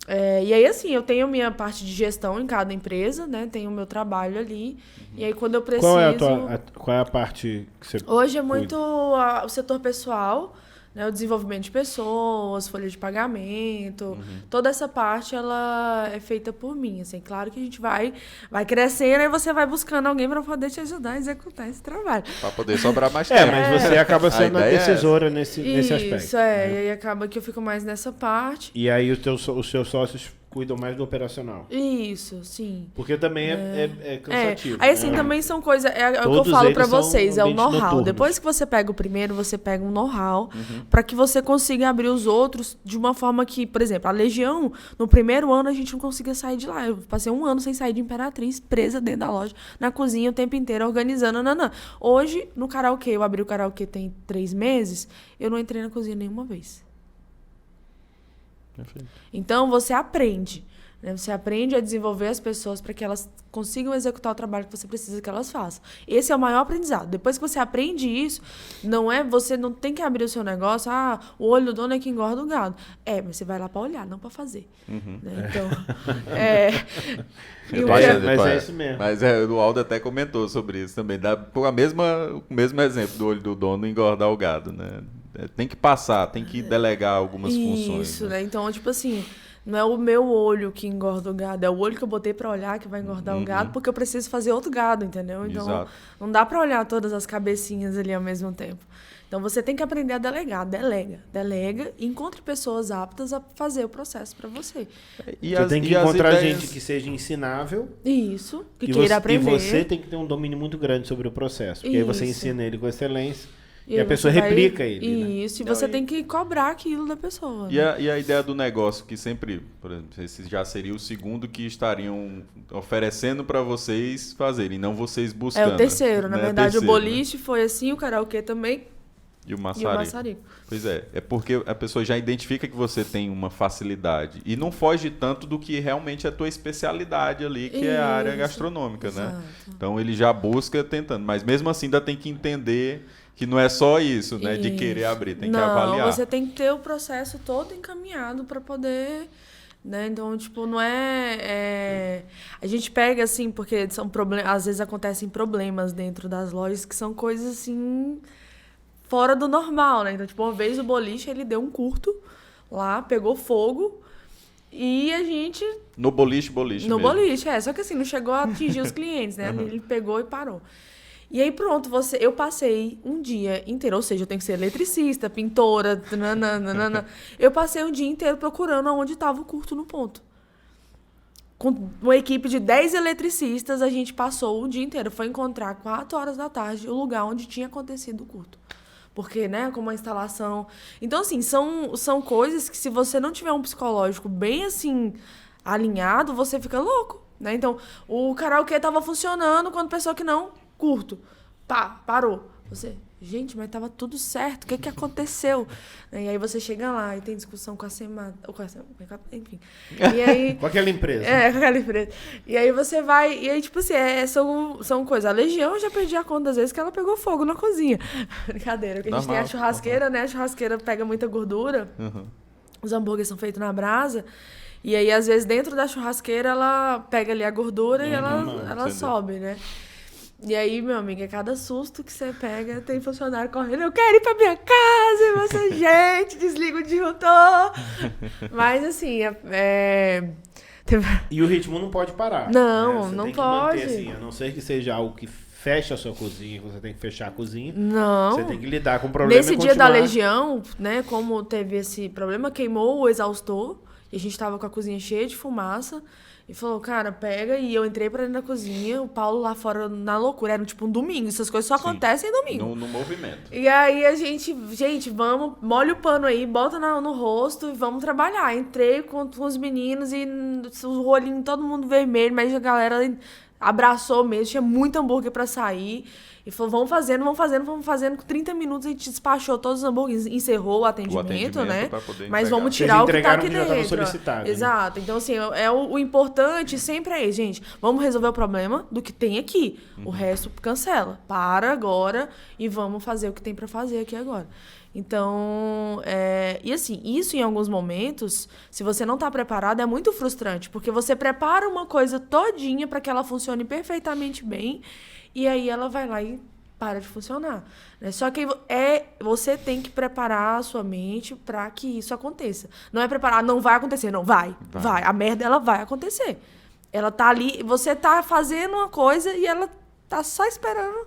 e aí, assim, eu tenho minha parte de gestão em cada empresa, né? Tenho o meu trabalho ali. E aí, quando eu preciso... Qual é a parte que você Hoje é muito o setor pessoal... né, o desenvolvimento de pessoas, folha de pagamento, toda essa parte ela é feita por mim, assim, claro que a gente vai crescendo e você vai buscando alguém para poder te ajudar a executar esse trabalho. Para poder sobrar mais tempo. Mas você acaba sendo a decisora nesse aspecto. Isso, né? E aí acaba que eu fico mais nessa parte. E aí os seus sócios cuidam mais do operacional. Isso, sim. Porque também é cansativo. Aí, assim, também são coisas... É o que eu falo pra vocês, é o know-how. noturnos. Depois que você pega o primeiro, você pega um know-how pra que você consiga abrir os outros de uma forma que, por exemplo, a Legião, no primeiro ano, a gente não conseguia sair de lá. Eu passei 1 ano sem sair de Imperatriz, presa dentro da loja, na cozinha o tempo inteiro, organizando. Hoje, no karaokê, eu abri o karaokê tem 3 meses, eu não entrei na cozinha nenhuma vez. Perfeito. Então, você aprende. Né? Você aprende a desenvolver as pessoas para que elas consigam executar o trabalho que você precisa que elas façam. Esse é o maior aprendizado. Depois que você aprende isso, você não tem que abrir o seu negócio, o olho do dono é que engorda o gado. Mas você vai lá para olhar, não para fazer. Né? Então, mas é isso mesmo. Mas o Aldo até comentou sobre isso também. Dá o mesmo exemplo do olho do dono engordar o gado, né? Tem que passar, tem que delegar algumas funções. Isso, né? Então, tipo assim, não é o meu olho que engorda o gado, é o olho que eu botei pra olhar que vai engordar o gado, porque eu preciso fazer outro gado, entendeu? Então, não dá pra olhar todas as cabecinhas ali ao mesmo tempo. Então, você tem que aprender a delegar. Delega e encontre pessoas aptas a fazer o processo pra você. Você tem que encontrar gente que seja ensinável. Isso, que queira aprender. E você tem que ter um domínio muito grande sobre o processo. Porque aí você ensina ele com excelência. E a pessoa vai... replica ele. Isso, né? E você tem que cobrar aquilo da pessoa. E, né? E a ideia do negócio, que sempre, por exemplo, esse já seria o segundo que estariam oferecendo para vocês fazerem, não vocês buscando. É o terceiro, na verdade. O boliche foi assim, o karaokê também. E o maçarico. Pois é porque a pessoa já identifica que você tem uma facilidade e não foge tanto do que realmente é a tua especialidade ali, que é a área gastronômica, né? Então ele já busca tentando, mas mesmo assim ainda tem que entender que não é só isso, né? De querer abrir, tem que avaliar. Você tem que ter o processo todo encaminhado para poder... Né? Então, tipo, não a gente pega, assim, porque são às vezes acontecem problemas dentro das lojas que são coisas, assim, fora do normal, né? Então, tipo, uma vez o boliche, ele deu um curto lá, pegou fogo e a gente... No boliche No mesmo. boliche, só que assim, não chegou a atingir os clientes, né? Ele pegou e parou. E aí, pronto, eu passei um dia inteiro, ou seja, eu tenho que ser eletricista, pintora, eu passei um dia inteiro procurando onde estava o curto no ponto. Com uma equipe de 10 eletricistas, a gente passou o dia inteiro. Foi encontrar 4 horas da tarde o lugar onde tinha acontecido o curto. Porque, né, como a instalação... Então, assim, são coisas que se você não tiver um psicológico bem, assim, alinhado, você fica louco, né? Então, o karaokê tava funcionando quando pensou que não... Curto. Parou. Você, gente, mas tava tudo certo. O que aconteceu? E aí você chega lá e tem discussão com a SEMAT, enfim. E aí, com aquela empresa. Com aquela empresa. E aí você vai... E aí, tipo assim, são coisas. A Legião, eu já perdi a conta das vezes que ela pegou fogo na cozinha. Brincadeira. Porque a gente tem a churrasqueira, né? A churrasqueira pega muita gordura. Os hambúrgueres são feitos na brasa. E aí, às vezes, dentro da churrasqueira, ela pega ali a gordura e ela sobe, né? E aí, meu amigo, a cada susto que você pega, tem funcionário correndo, eu quero ir pra minha casa, e você, gente, desliga o disjuntor. Mas, assim, E o ritmo não pode parar. Não, né? não tem pode. Que manter, assim, a não ser que seja algo que fecha a sua cozinha, que você tem que fechar a cozinha. Não. Você tem que lidar com o problema. Nesse dia da Legião, né, como teve esse problema, queimou o exaustor, e a gente tava com a cozinha cheia de fumaça. E falou, cara, pega. E eu entrei pra dentro da cozinha, o Paulo lá fora na loucura. Era tipo um domingo, essas coisas só acontecem domingo. No movimento. E aí a gente, vamos, molha o pano aí, bota no rosto e vamos trabalhar. Entrei com os meninos e o rolinho todo mundo vermelho, mas a galera abraçou mesmo, tinha muito hambúrguer pra sair. E falou, vamos fazendo. Com 30 minutos a gente despachou todos os hambúrgueres, encerrou o atendimento, né? Mas vamos tirar o que tá aqui dentro. Exato. Né? Então, assim, o importante sempre é isso, gente. Vamos resolver o problema do que tem aqui. O resto cancela. Para agora e vamos fazer o que tem pra fazer aqui agora. Então, e assim, isso em alguns momentos, se você não tá preparado, é muito frustrante. Porque você prepara uma coisa todinha pra que ela funcione perfeitamente bem. E aí ela vai lá e para de funcionar. Né? Só que você tem que preparar a sua mente para que isso aconteça. Não é preparar, não vai acontecer, não, vai. A merda, ela vai acontecer. Ela tá ali, você tá fazendo uma coisa e ela tá só esperando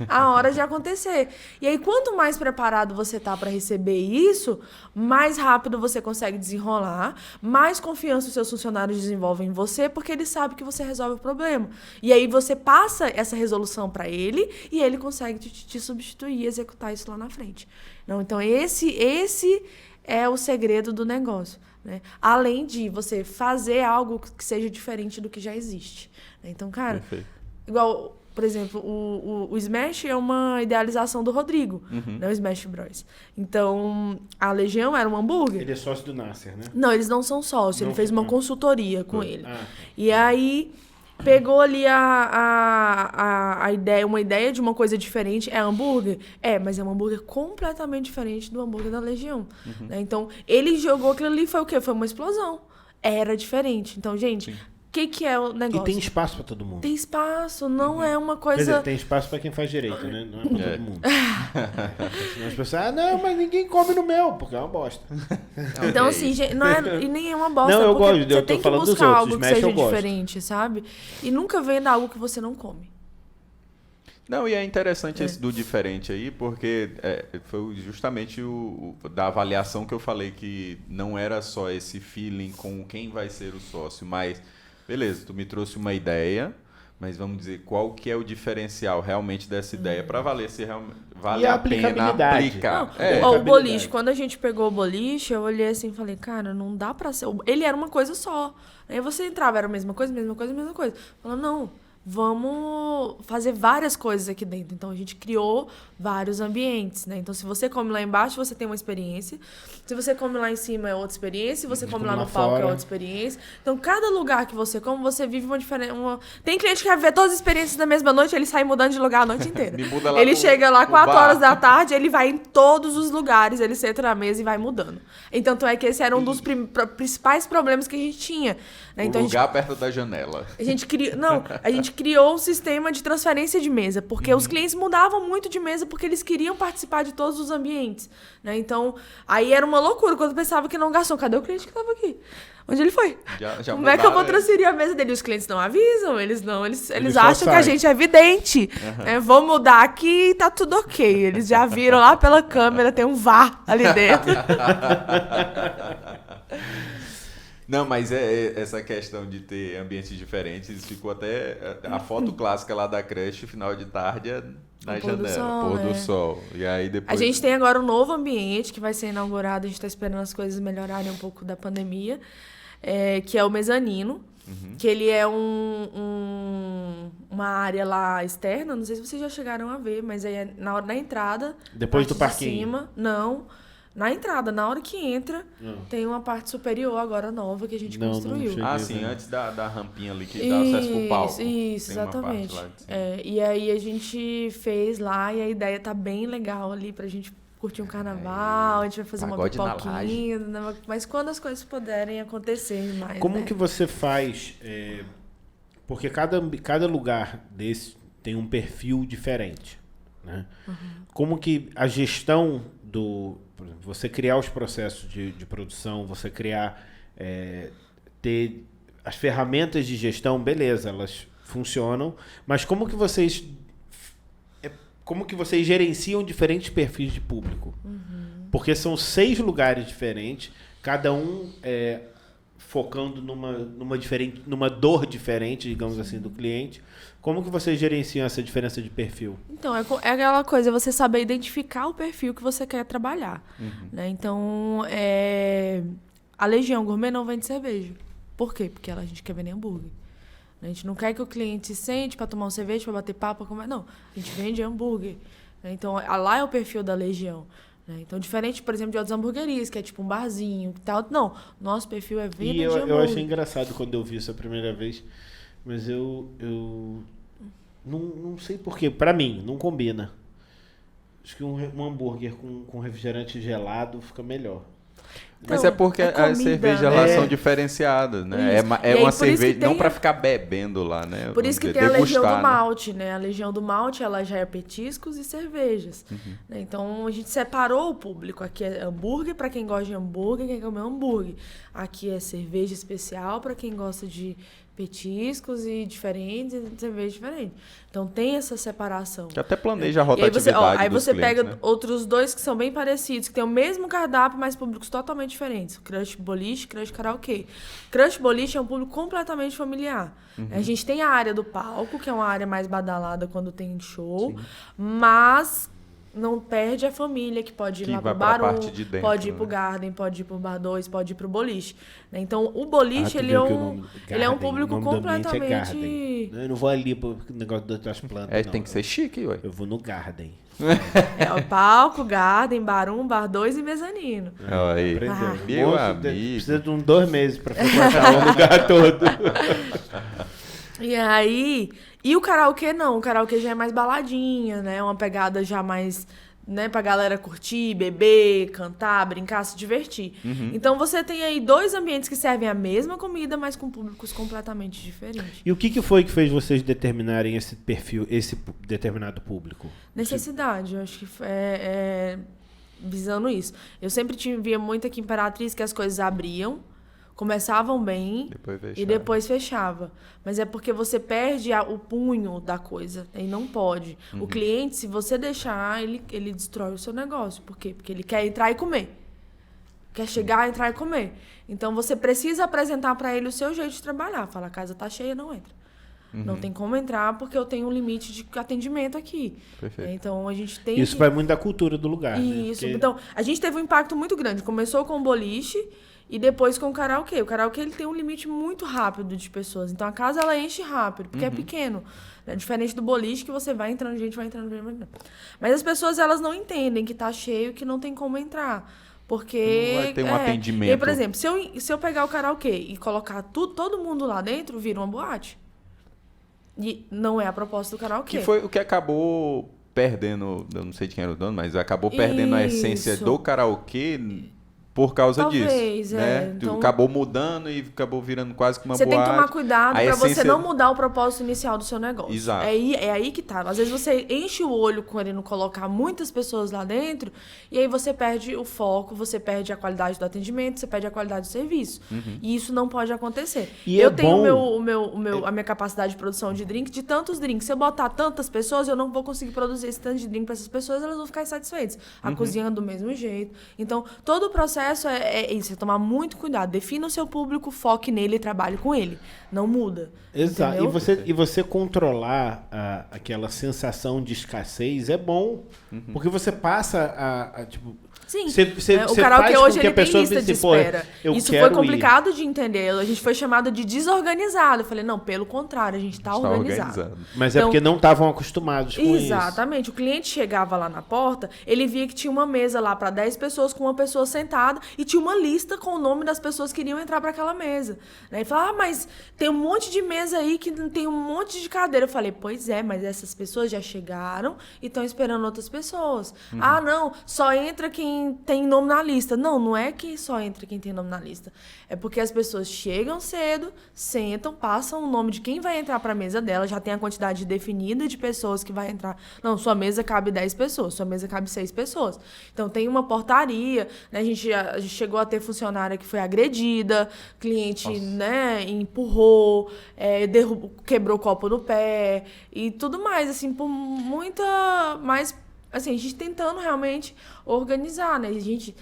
a hora de acontecer. E aí, quanto mais preparado você tá para receber isso, mais rápido você consegue desenrolar, mais confiança os seus funcionários desenvolvem em você, porque eles sabem que você resolve o problema. E aí você passa essa resolução para ele e ele consegue te substituir e executar isso lá na frente. Não, então, esse é o segredo do negócio. Né? Além de você fazer algo que seja diferente do que já existe. Né? Então, cara, igual... Por exemplo, o Smash é uma idealização do Rodrigo, né? O Smash Bros. Então, a Legião era um hambúrguer. Ele é sócio do Nasser, né? Não, eles não são sócios. Ele fez uma consultoria com ele. E aí, pegou ali a ideia, uma ideia de uma coisa diferente. É hambúrguer? Mas é um hambúrguer completamente diferente do hambúrguer da Legião. Né? Então, ele jogou aquilo ali, foi o quê? Foi uma explosão. Era diferente. Então, gente... O que é o negócio? E tem espaço pra todo mundo. Tem espaço, não é uma coisa... Quer dizer, tem espaço pra quem faz direito, né? Não é pra todo mundo. Senão as pessoas, não, mas ninguém come no meu, porque é uma bosta. Então, assim, não é, e nem é uma bosta, não, eu porque gosto, você eu tô tem que falando buscar dos outros, algo que Smash seja eu gosto. diferente, sabe? E nunca venda algo que você não come. Não, e é interessante esse do diferente aí, porque foi justamente da avaliação que eu falei, que não era só esse feeling com quem vai ser o sócio, mas... Beleza, tu me trouxe uma ideia, mas vamos dizer, qual que é o diferencial realmente dessa ideia para valer se realmente vale a pena aplicar. Não, o boliche, quando a gente pegou o boliche, eu olhei assim e falei, cara, não dá pra ser... Ele era uma coisa só. Aí você entrava, era a mesma coisa, mesma coisa, mesma coisa. Falando, não... Vamos fazer várias coisas aqui dentro. Então, a gente criou vários ambientes, né? Então, se você come lá embaixo, você tem uma experiência. Se você come lá em cima, é outra experiência. Se você come lá no palco, é outra experiência. Então, cada lugar que você come, você vive uma diferença. Tem cliente que quer ver todas as experiências da mesma noite, ele sai mudando de lugar a noite inteira. Ele chega lá 4 horas da tarde, ele vai em todos os lugares, ele senta na mesa e vai mudando. Então, é que esse era um dos principais problemas que a gente tinha. Né? Então, lugar perto da janela. A gente criou um sistema de transferência de mesa, porque os clientes mudavam muito de mesa porque eles queriam participar de todos os ambientes, né? Então, aí era uma loucura quando eu pensava que não gastou. Cadê o cliente que estava aqui? Onde ele foi? Já Como é que eu vou transferir a mesa dele? Os clientes não avisam, eles acham que a gente é vidente. Né? Vou mudar aqui e tá tudo ok. Eles já viram lá pela câmera, tem um VAR ali dentro. Não, mas essa questão de ter ambientes diferentes, ficou até a foto clássica lá da creche, final de tarde, na janela, pôr do sol. E aí depois... A gente tem agora um novo ambiente que vai ser inaugurado, a gente está esperando as coisas melhorarem um pouco da pandemia, que é o mezanino, que ele é uma área lá externa, não sei se vocês já chegaram a ver, mas aí é na hora da entrada, depois do parquinho. De cima, não... Na entrada, na hora que entra, tem uma parte superior agora nova que a gente construiu. Sim, antes da rampinha ali que dá acesso pro palco. Isso, exatamente. E aí a gente fez lá e a ideia tá bem legal ali pra gente curtir um carnaval, a gente vai fazer uma pipoquinha, mas quando as coisas puderem acontecer mais. Como que você faz? Porque cada lugar desse tem um perfil diferente, né? Como que a gestão você criar os processos de produção, você criar, ter as ferramentas de gestão, beleza, elas funcionam, mas como que vocês gerenciam diferentes perfis de público? Porque são 6 lugares diferentes, cada um focando numa dor diferente, digamos assim, do cliente. Como que vocês gerenciam essa diferença de perfil? Então, é aquela coisa, você saber identificar o perfil que você quer trabalhar. Né? Então, a Legião Gourmet não vende cerveja. Por quê? Porque a gente quer vender hambúrguer. A gente não quer que o cliente sente para tomar um cerveja, para bater papo, comer. Não, a gente vende hambúrguer. Né? Então, lá é o perfil da Legião. Né? Então, diferente, por exemplo, de outras hamburguerias, que é tipo um barzinho e tal. Não, nosso perfil é venda de hambúrguer. Eu achei engraçado quando eu vi isso a primeira vez, mas eu não sei porquê. Pra mim, não combina. Acho que um hambúrguer com refrigerante gelado fica melhor. Mas é porque as cervejas lá são diferenciadas, né? É uma cerveja não para ficar bebendo lá, né? Por isso que tem a Legião do Malte, né? A Legião do Malte, ela já é petiscos e cervejas. Né? Então, a gente separou o público. Aqui é hambúrguer para quem gosta de hambúrguer, quem quer comer hambúrguer. Aqui é cerveja especial para quem gosta de petiscos e diferentes, e cerveja diferente. Então tem essa separação. Que até planeja a rotatividade aí você clientes, pega né? outros dois que são bem parecidos, que tem o mesmo cardápio, mas públicos totalmente diferentes. Crush Boliche, Crush Karaokê. Crush Boliche é um público completamente familiar. A gente tem a área do palco, que é uma área mais badalada quando tem show, mas não perde a família, que pode ir lá pro Bar 1, pode ir pro Garden, pode ir pro Bar 2, pode ir pro Boliche. Né? Então, o Boliche, ele é um público completamente... Eu não vou ali pro negócio das plantas, não. Tem que ser chique, ué. Eu vou no Garden. É o palco, Garden, Bar 1, Bar 2 e mezanino. Aí. Meu amigo. Precisa de 2 meses pra frequentar o lugar todo. E aí... E o karaokê não, o karaokê já é mais baladinha, né? Uma pegada já mais, né, pra galera curtir, beber, cantar, brincar, se divertir. Então você tem aí 2 ambientes que servem a mesma comida, mas com públicos completamente diferentes. E o que foi que fez vocês determinarem esse perfil, esse determinado público? Necessidade, eu acho que visando isso. Eu sempre via muito aqui em Imperatriz que as coisas abriam, começavam bem e depois fechava. Mas é porque você perde o punho da coisa. E não pode. O cliente, se você deixar, ele destrói o seu negócio. Por quê? Porque ele quer entrar e comer. Quer chegar, entrar e comer. Então, você precisa apresentar para ele o seu jeito de trabalhar. Fala, a casa tá cheia, não entra. Não tem como entrar porque eu tenho um limite de atendimento aqui. Perfeito. Então, a gente tem Isso vai muito da cultura do lugar, Isso. Né? Porque... Então, a gente teve um impacto muito grande. Começou com o boliche e depois com o karaokê. O karaokê, ele tem um limite muito rápido de pessoas. Então, a casa, ela enche rápido, porque é pequeno. É diferente do boliche, que você vai entrando, gente vai entrando. Mas as pessoas, elas não entendem que tá cheio, que não tem como entrar. Porque... Não vai ter um atendimento. E aí, por exemplo, se eu pegar o karaokê e colocar todo mundo lá dentro, vira uma boate. E não é a proposta do karaokê. Que foi o que acabou perdendo, eu não sei de quem era o dono, mas acabou perdendo a essência do karaokê por causa disso. Né? Então, acabou mudando e acabou virando quase que uma boate. Você tem que tomar cuidado para você não mudar o propósito inicial do seu negócio. Exato. É aí que tá. Às vezes você enche o olho querendo colocar muitas pessoas lá dentro e aí você perde o foco, você perde a qualidade do atendimento, você perde a qualidade do serviço. E isso não pode acontecer. E eu tenho a minha capacidade de produção de drink, de tantos drinks. Se eu botar tantas pessoas, eu não vou conseguir produzir esse tanto de drink para essas pessoas, elas vão ficar insatisfeitas. A cozinha do mesmo jeito. Então, todo o processo é isso, é tomar muito cuidado. Defina o seu público, foque nele e trabalhe com ele. Não muda. Exato. Entendeu? E você controlar aquela sensação de escassez é bom. Porque você passa tipo... Sim, o karaokê hoje ele tem lista de assim, espera. Isso foi complicado de entender. A gente foi chamado de desorganizado. Eu falei, não, pelo contrário, a gente está organizado. Mas então, é porque não estavam acostumados com isso. Exatamente. O cliente chegava lá na porta, ele via que tinha uma mesa lá para 10 pessoas com uma pessoa sentada e tinha uma lista com o nome das pessoas que iriam entrar para aquela mesa. Ele falava, mas tem um monte de mesa aí que tem um monte de cadeira. Eu falei, pois é, mas essas pessoas já chegaram e estão esperando outras pessoas. Ah, não, só entra quem tem nome na lista. Não é que só entra quem tem nome na lista. É porque as pessoas chegam cedo, sentam, passam o nome de quem vai entrar para a mesa dela, já tem a quantidade definida de pessoas que vai entrar. Não, sua mesa cabe 10 pessoas, sua mesa cabe 6 pessoas. Então tem uma portaria, né? A gente chegou a ter funcionária que foi agredida, cliente, né, empurrou, quebrou o copo no pé e tudo mais, assim, por muita mais... Assim, a gente tentando realmente organizar, né? A gente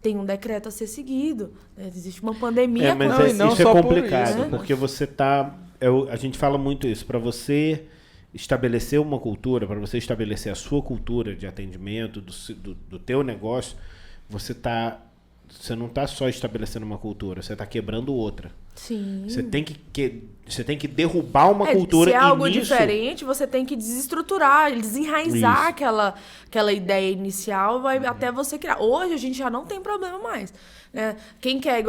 tem um decreto a ser seguido, né? Existe uma pandemia. Mas isso é complicado, por isso, porque você tá... a gente fala muito isso, para você estabelecer uma cultura, para você estabelecer a sua cultura de atendimento, do teu negócio, você não está só estabelecendo uma cultura, você está quebrando outra. Sim. Você tem que derrubar uma cultura. Se é algo diferente, você tem que desestruturar, desenraizar aquela ideia inicial até você criar. Hoje a gente já não tem problema mais. Né? Quem quer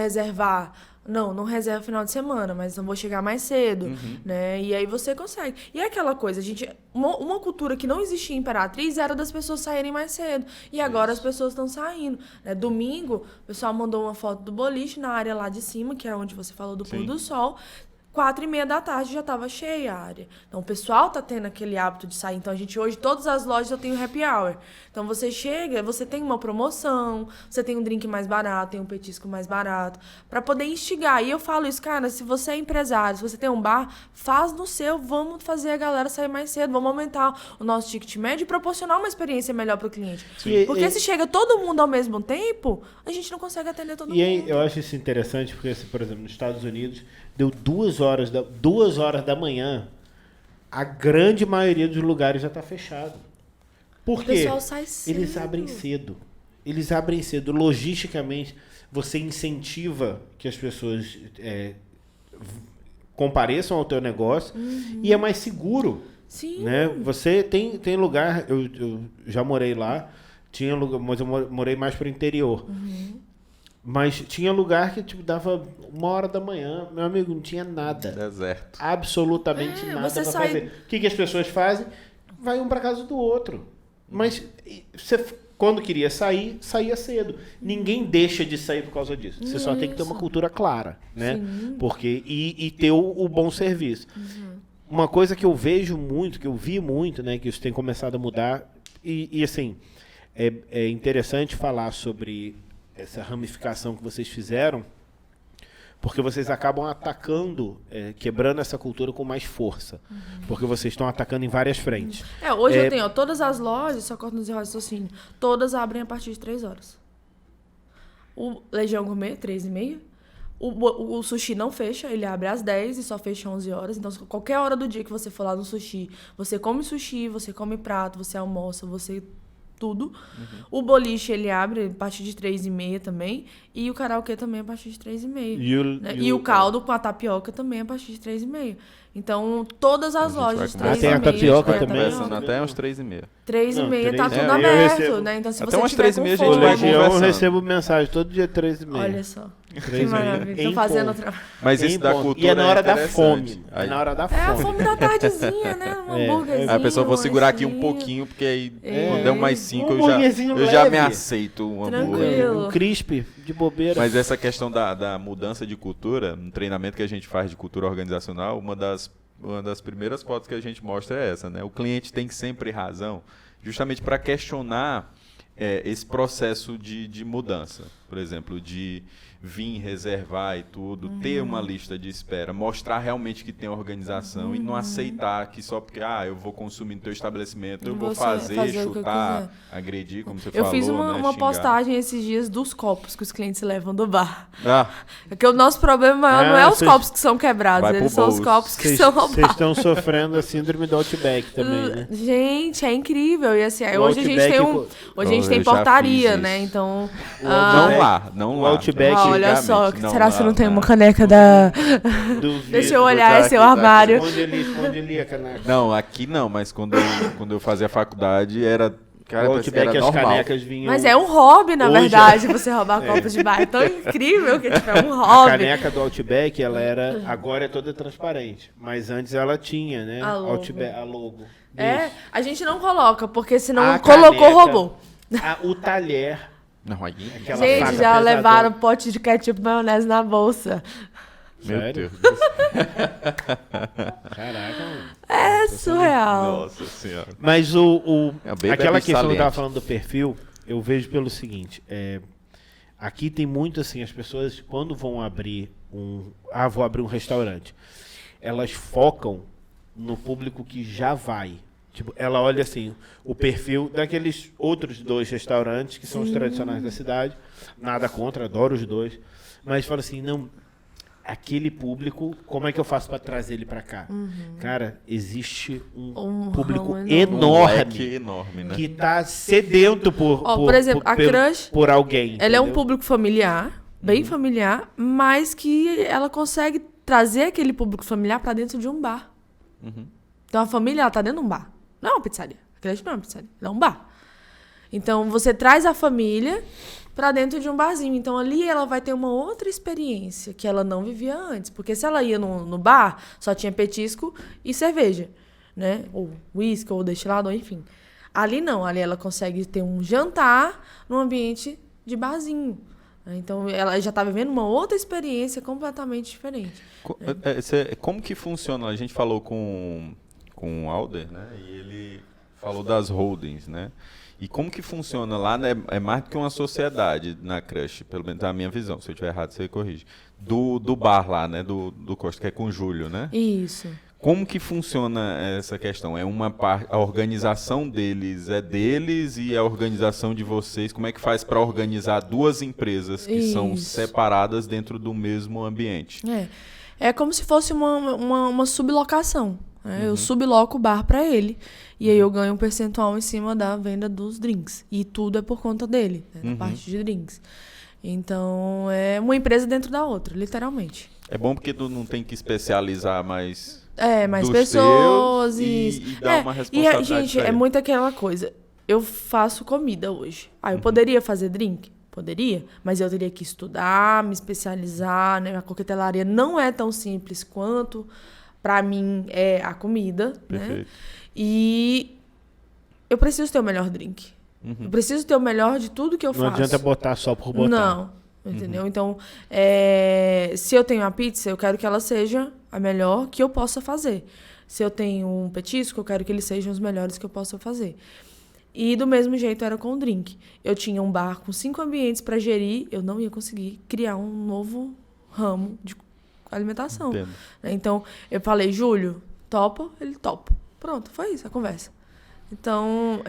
reservar Não reserva final de semana, mas não vou chegar mais cedo, né? E aí você consegue. E é aquela coisa, uma cultura que não existia em Imperatriz era das pessoas saírem mais cedo. E agora as pessoas estão saindo, né? Domingo, o pessoal mandou uma foto do boliche na área lá de cima, que é onde você falou do pôr do sol. 4h30 da tarde já estava cheia a área. Então, o pessoal tá tendo aquele hábito de sair. Então, hoje, todas as lojas eu tenho happy hour. Então, você chega, você tem uma promoção, você tem um drink mais barato, tem um petisco mais barato, para poder instigar. E eu falo isso, cara, se você é empresário, se você tem um bar, faz no seu, vamos fazer a galera sair mais cedo, vamos aumentar o nosso ticket médio e proporcionar uma experiência melhor para o cliente. Porque se chega todo mundo ao mesmo tempo, a gente não consegue atender todo mundo. E aí, eu acho isso interessante, porque, por exemplo, nos Estados Unidos, deu 2 horas da manhã, a grande maioria dos lugares já está fechado. Por quê? O pessoal sai cedo. Eles abrem cedo. Logisticamente, você incentiva que as pessoas compareçam ao teu negócio e é mais seguro. Sim. Né? Você tem lugar, eu já morei lá, tinha lugar, mas eu morei mais para o interior. Mas tinha lugar que dava 1h da manhã, meu amigo, não tinha nada. Deserto. Absolutamente nada para fazer. O que as pessoas fazem? Vai um para casa do outro. Mas você, quando queria sair, saía cedo. Ninguém deixa de sair por causa disso. Você só tem que ter uma cultura clara, né? Sim. Porque, e ter o bom serviço. Uma coisa que eu vejo muito, que eu vi muito, né? Que isso tem começado a mudar. E assim, é interessante falar sobre essa ramificação que vocês fizeram, porque vocês acabam atacando, quebrando essa cultura com mais força. Porque vocês estão atacando em várias frentes. Hoje eu tenho, todas as lojas, só corto nos raciocínio, todas abrem a partir de 3 horas. O Legião Gourmet, 3h30. O sushi não fecha, ele abre às 10 e só fecha 11 horas. Então, qualquer hora do dia que você for lá no sushi, você come sushi, você come prato, você almoça, você... tudo. O boliche, ele abre a partir de 3h30 também. E o karaokê também a partir de 3h30. E o caldo com a tapioca também a partir de 3h30. Então, todas as lojas de 3h30. Tem a tapioca também. Começando até uns 3h30. 3h30 tá tudo aberto, né? Então, se até você umas tiver 3h30 com a gente fome... vai Legião, eu conversando. recebo mensagem todo dia 3h30. Olha só. Que maravilha. Tô fazendo outra... Mas isso da cultura e é na hora da interessante. fome. É na hora da fome. É a fome da tardezinha, né? Um hambúrguerzinho. Aí a pessoa, vou segurar aqui um lanchinho. pouquinho, porque aí quando der mais 5 hambúrguerzinho eu já me leve. aceito um hambúrguer. Tranquilo. Um crisp de bobeira. Mas essa questão da mudança de cultura, no treinamento que a gente faz de cultura organizacional, uma das primeiras fotos que a gente mostra é essa, né? O cliente tem sempre razão, justamente para questionar esse processo de mudança. Por exemplo, de vir reservar e tudo, ter uma lista de espera, mostrar realmente que tem organização e não aceitar que só porque eu vou consumir no teu estabelecimento, eu vou fazer chutar, agredir, como você falou. Eu fiz uma xingar. postagem esses dias dos copos que os clientes levam do bar. Ah, Porque o nosso problema maior não é os copos que são quebrados, Vai pro eles são os bolso. copos que são Vocês roubados. estão sofrendo a síndrome do Outback também, né? Gente, é incrível. E assim, O hoje a gente Outback tem hoje a gente eu tem já portaria, fiz né? isso. Então, não o lá. Outback- olha só, Antigamente, será não que lá, não tem né? uma caneca da... Duvido. Deixa eu olhar botar esse aqui, tá armário. Esconde ali a caneca. Não, aqui não, mas quando eu fazia faculdade era... Cara, O Outback, era as normal. canecas vinham... Mas é um hobby, na Hoje- verdade, você roubar copos de bar. É tão incrível que tipo, é um A hobby. caneca do Outback, ela era... Agora é toda transparente. Mas antes ela tinha, né? A logo. Outback, a logo. É, Isso. a gente não coloca, porque senão A colocou, caneca, roubou. O talher. Não, aí... Aquela Gente, faca já pesadona. levaram pote de ketchup e maionese na bolsa. Meu Sério? Deus. Caraca, mano. É surreal. Nossa senhora. Mas bem aquela bebe questão que eu saliente. tava falando do perfil, eu vejo pelo seguinte, aqui tem muito assim, as pessoas quando vão abrir vou abrir um restaurante, elas focam no público que já vai. Tipo, ela olha assim, o perfil daqueles outros 2 restaurantes que são os tradicionais da cidade, nada contra, adoro os 2, mas fala assim, não, aquele público, como é que eu faço para trazer ele para cá? Cara, existe um público ramo enorme, Moleque enorme, né? que tá sedento Por exemplo, a Crush, por alguém. ela é um entendeu? público familiar, bem familiar, mas que ela consegue trazer aquele público familiar pra dentro de um bar. Então a família, ela tá dentro de um bar. Não é uma pizzaria. A Crush não é uma pizzaria, ela é um bar. Então você traz a família pra dentro de um barzinho. Então, ali ela vai ter uma outra experiência que ela não vivia antes. Porque se ela ia no bar, só tinha petisco e cerveja, né? Ou uísque, ou destilado, ou enfim. Ali não, ali ela consegue ter um jantar num ambiente de barzinho. Então, ela já está vivendo uma outra experiência completamente diferente. Como que funciona? A gente falou com o Alder, né? E ele falou das holdings, né? E como que funciona lá, né? É mais do que uma sociedade na Crush, pelo menos na minha visão. Se eu estiver errado, você corrige. Do bar lá, né? Do Costa, que é com o Júlio, né? Isso. Como que funciona essa questão? É uma parte, a organização deles é deles e a organização de vocês, como é que faz para organizar duas empresas que são separadas dentro do mesmo ambiente? É como se fosse uma sublocação. Né? Eu subloco o bar para ele e aí eu ganho um percentual em cima da venda dos drinks. E tudo é por conta dele, né? Da parte de drinks. Então, é uma empresa dentro da outra, literalmente. É bom porque tu não tem que especializar mais... mais pessoas e dar uma responsabilidade. E, gente, é muito aquela coisa. Eu faço comida hoje. Eu poderia fazer drink? Poderia, mas eu teria que estudar, me especializar, né? A coquetelaria não é tão simples quanto, pra mim, é a comida, né? E eu preciso ter o melhor drink. Eu preciso ter o melhor de tudo que eu faço. Não adianta botar só por botar. Não, entendeu? Então, se eu tenho uma pizza, eu quero que ela seja a melhor que eu possa fazer. Se eu tenho um petisco, eu quero que eles sejam os melhores que eu possa fazer. E do mesmo jeito era com o drink. Eu tinha um bar com 5 ambientes para gerir, eu não ia conseguir criar um novo ramo de alimentação. Entendo. Então, eu falei, Júlio, topa? Ele topa. Pronto, foi isso a conversa. Então,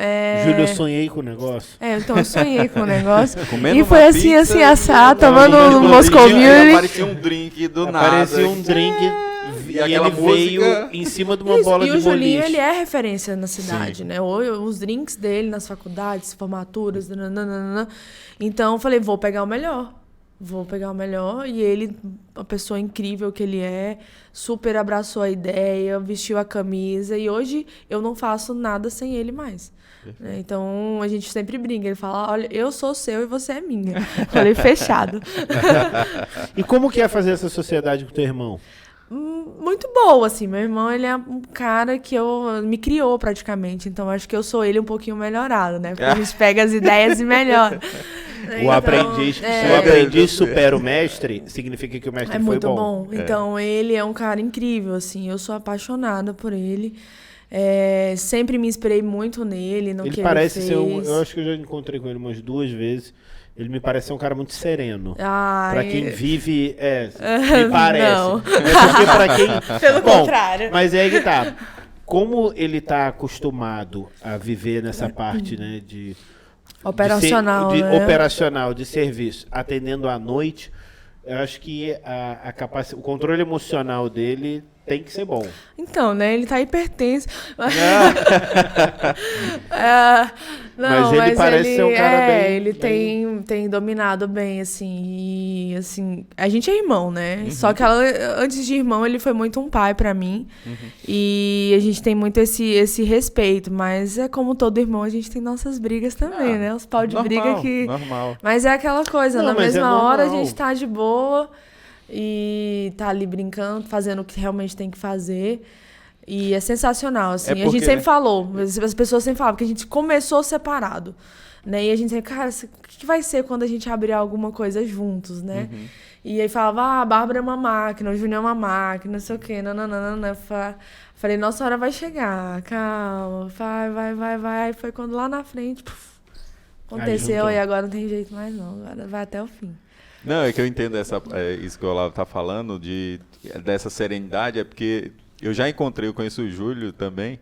Júlio, eu sonhei com o negócio. Então eu sonhei com o negócio. Comendo e foi uma assim, pizza, assim, assado, tomando um Moscovil. Moscovil. Aparecia um drink do nada. Aparecia um drink e ele veio em cima de uma bola de boliche. E o Julinho, ele é referência na cidade, né? Os drinks dele nas faculdades, formaturas, nananana. Então, eu falei, vou pegar o melhor. E ele, uma pessoa incrível que ele é, super abraçou a ideia, vestiu a camisa. E hoje eu não faço nada sem ele mais. Então, a gente sempre brinca. Ele fala, olha, eu sou seu e você é minha. Falei, fechado. E como que é fazer essa sociedade com o teu irmão? Muito boa, assim. Meu irmão, ele é um cara que me criou praticamente. Então, acho que eu sou ele um pouquinho melhorado, né? Porque a gente pega as ideias e melhora. O aprendiz supera o mestre, significa que o mestre foi bom. É muito bom. Então, ele é um cara incrível, assim. Eu sou apaixonada por ele. Sempre me inspirei muito nele, no que ele parece fez. ser eu acho que eu já encontrei com ele umas 2 vezes. Ele me parece ser um cara muito sereno. Pra quem vive, me parece. Não. Porque pra quem... Pelo contrário. Mas é aí que tá. Como ele tá acostumado a viver nessa parte, né, de operacional, operacional, de serviço, atendendo à noite, eu acho que o controle emocional dele tem que ser bom. Então, né? Ele tá hipertenso. Mas ele parece ser um cara bem... Ele tem dominado bem, assim. E, assim, a gente é irmão, né? Só que antes de irmão, ele foi muito um pai pra mim. E a gente tem muito esse respeito. Mas é como todo irmão, a gente tem nossas brigas também, né? Os pau de briga que... Normal. Mas é aquela coisa, Não, na mesma hora a normal. gente tá de boa... E tá ali brincando, fazendo o que realmente tem que fazer. E é sensacional, assim. A gente sempre falou, as pessoas sempre falavam que a gente começou separado, né? E a gente sempre, cara, o que vai ser quando a gente abrir alguma coisa juntos, né? E aí falava, a Bárbara é uma máquina, o Júnior é uma máquina, não sei o quê, nananana. Falei, nossa hora vai chegar, calma, vai. Foi quando lá na frente, aconteceu, e agora não tem jeito mais não, agora vai até o fim. Não, é que eu entendo isso que o Olavo está falando, dessa serenidade, é porque eu já eu conheço o Júlio também,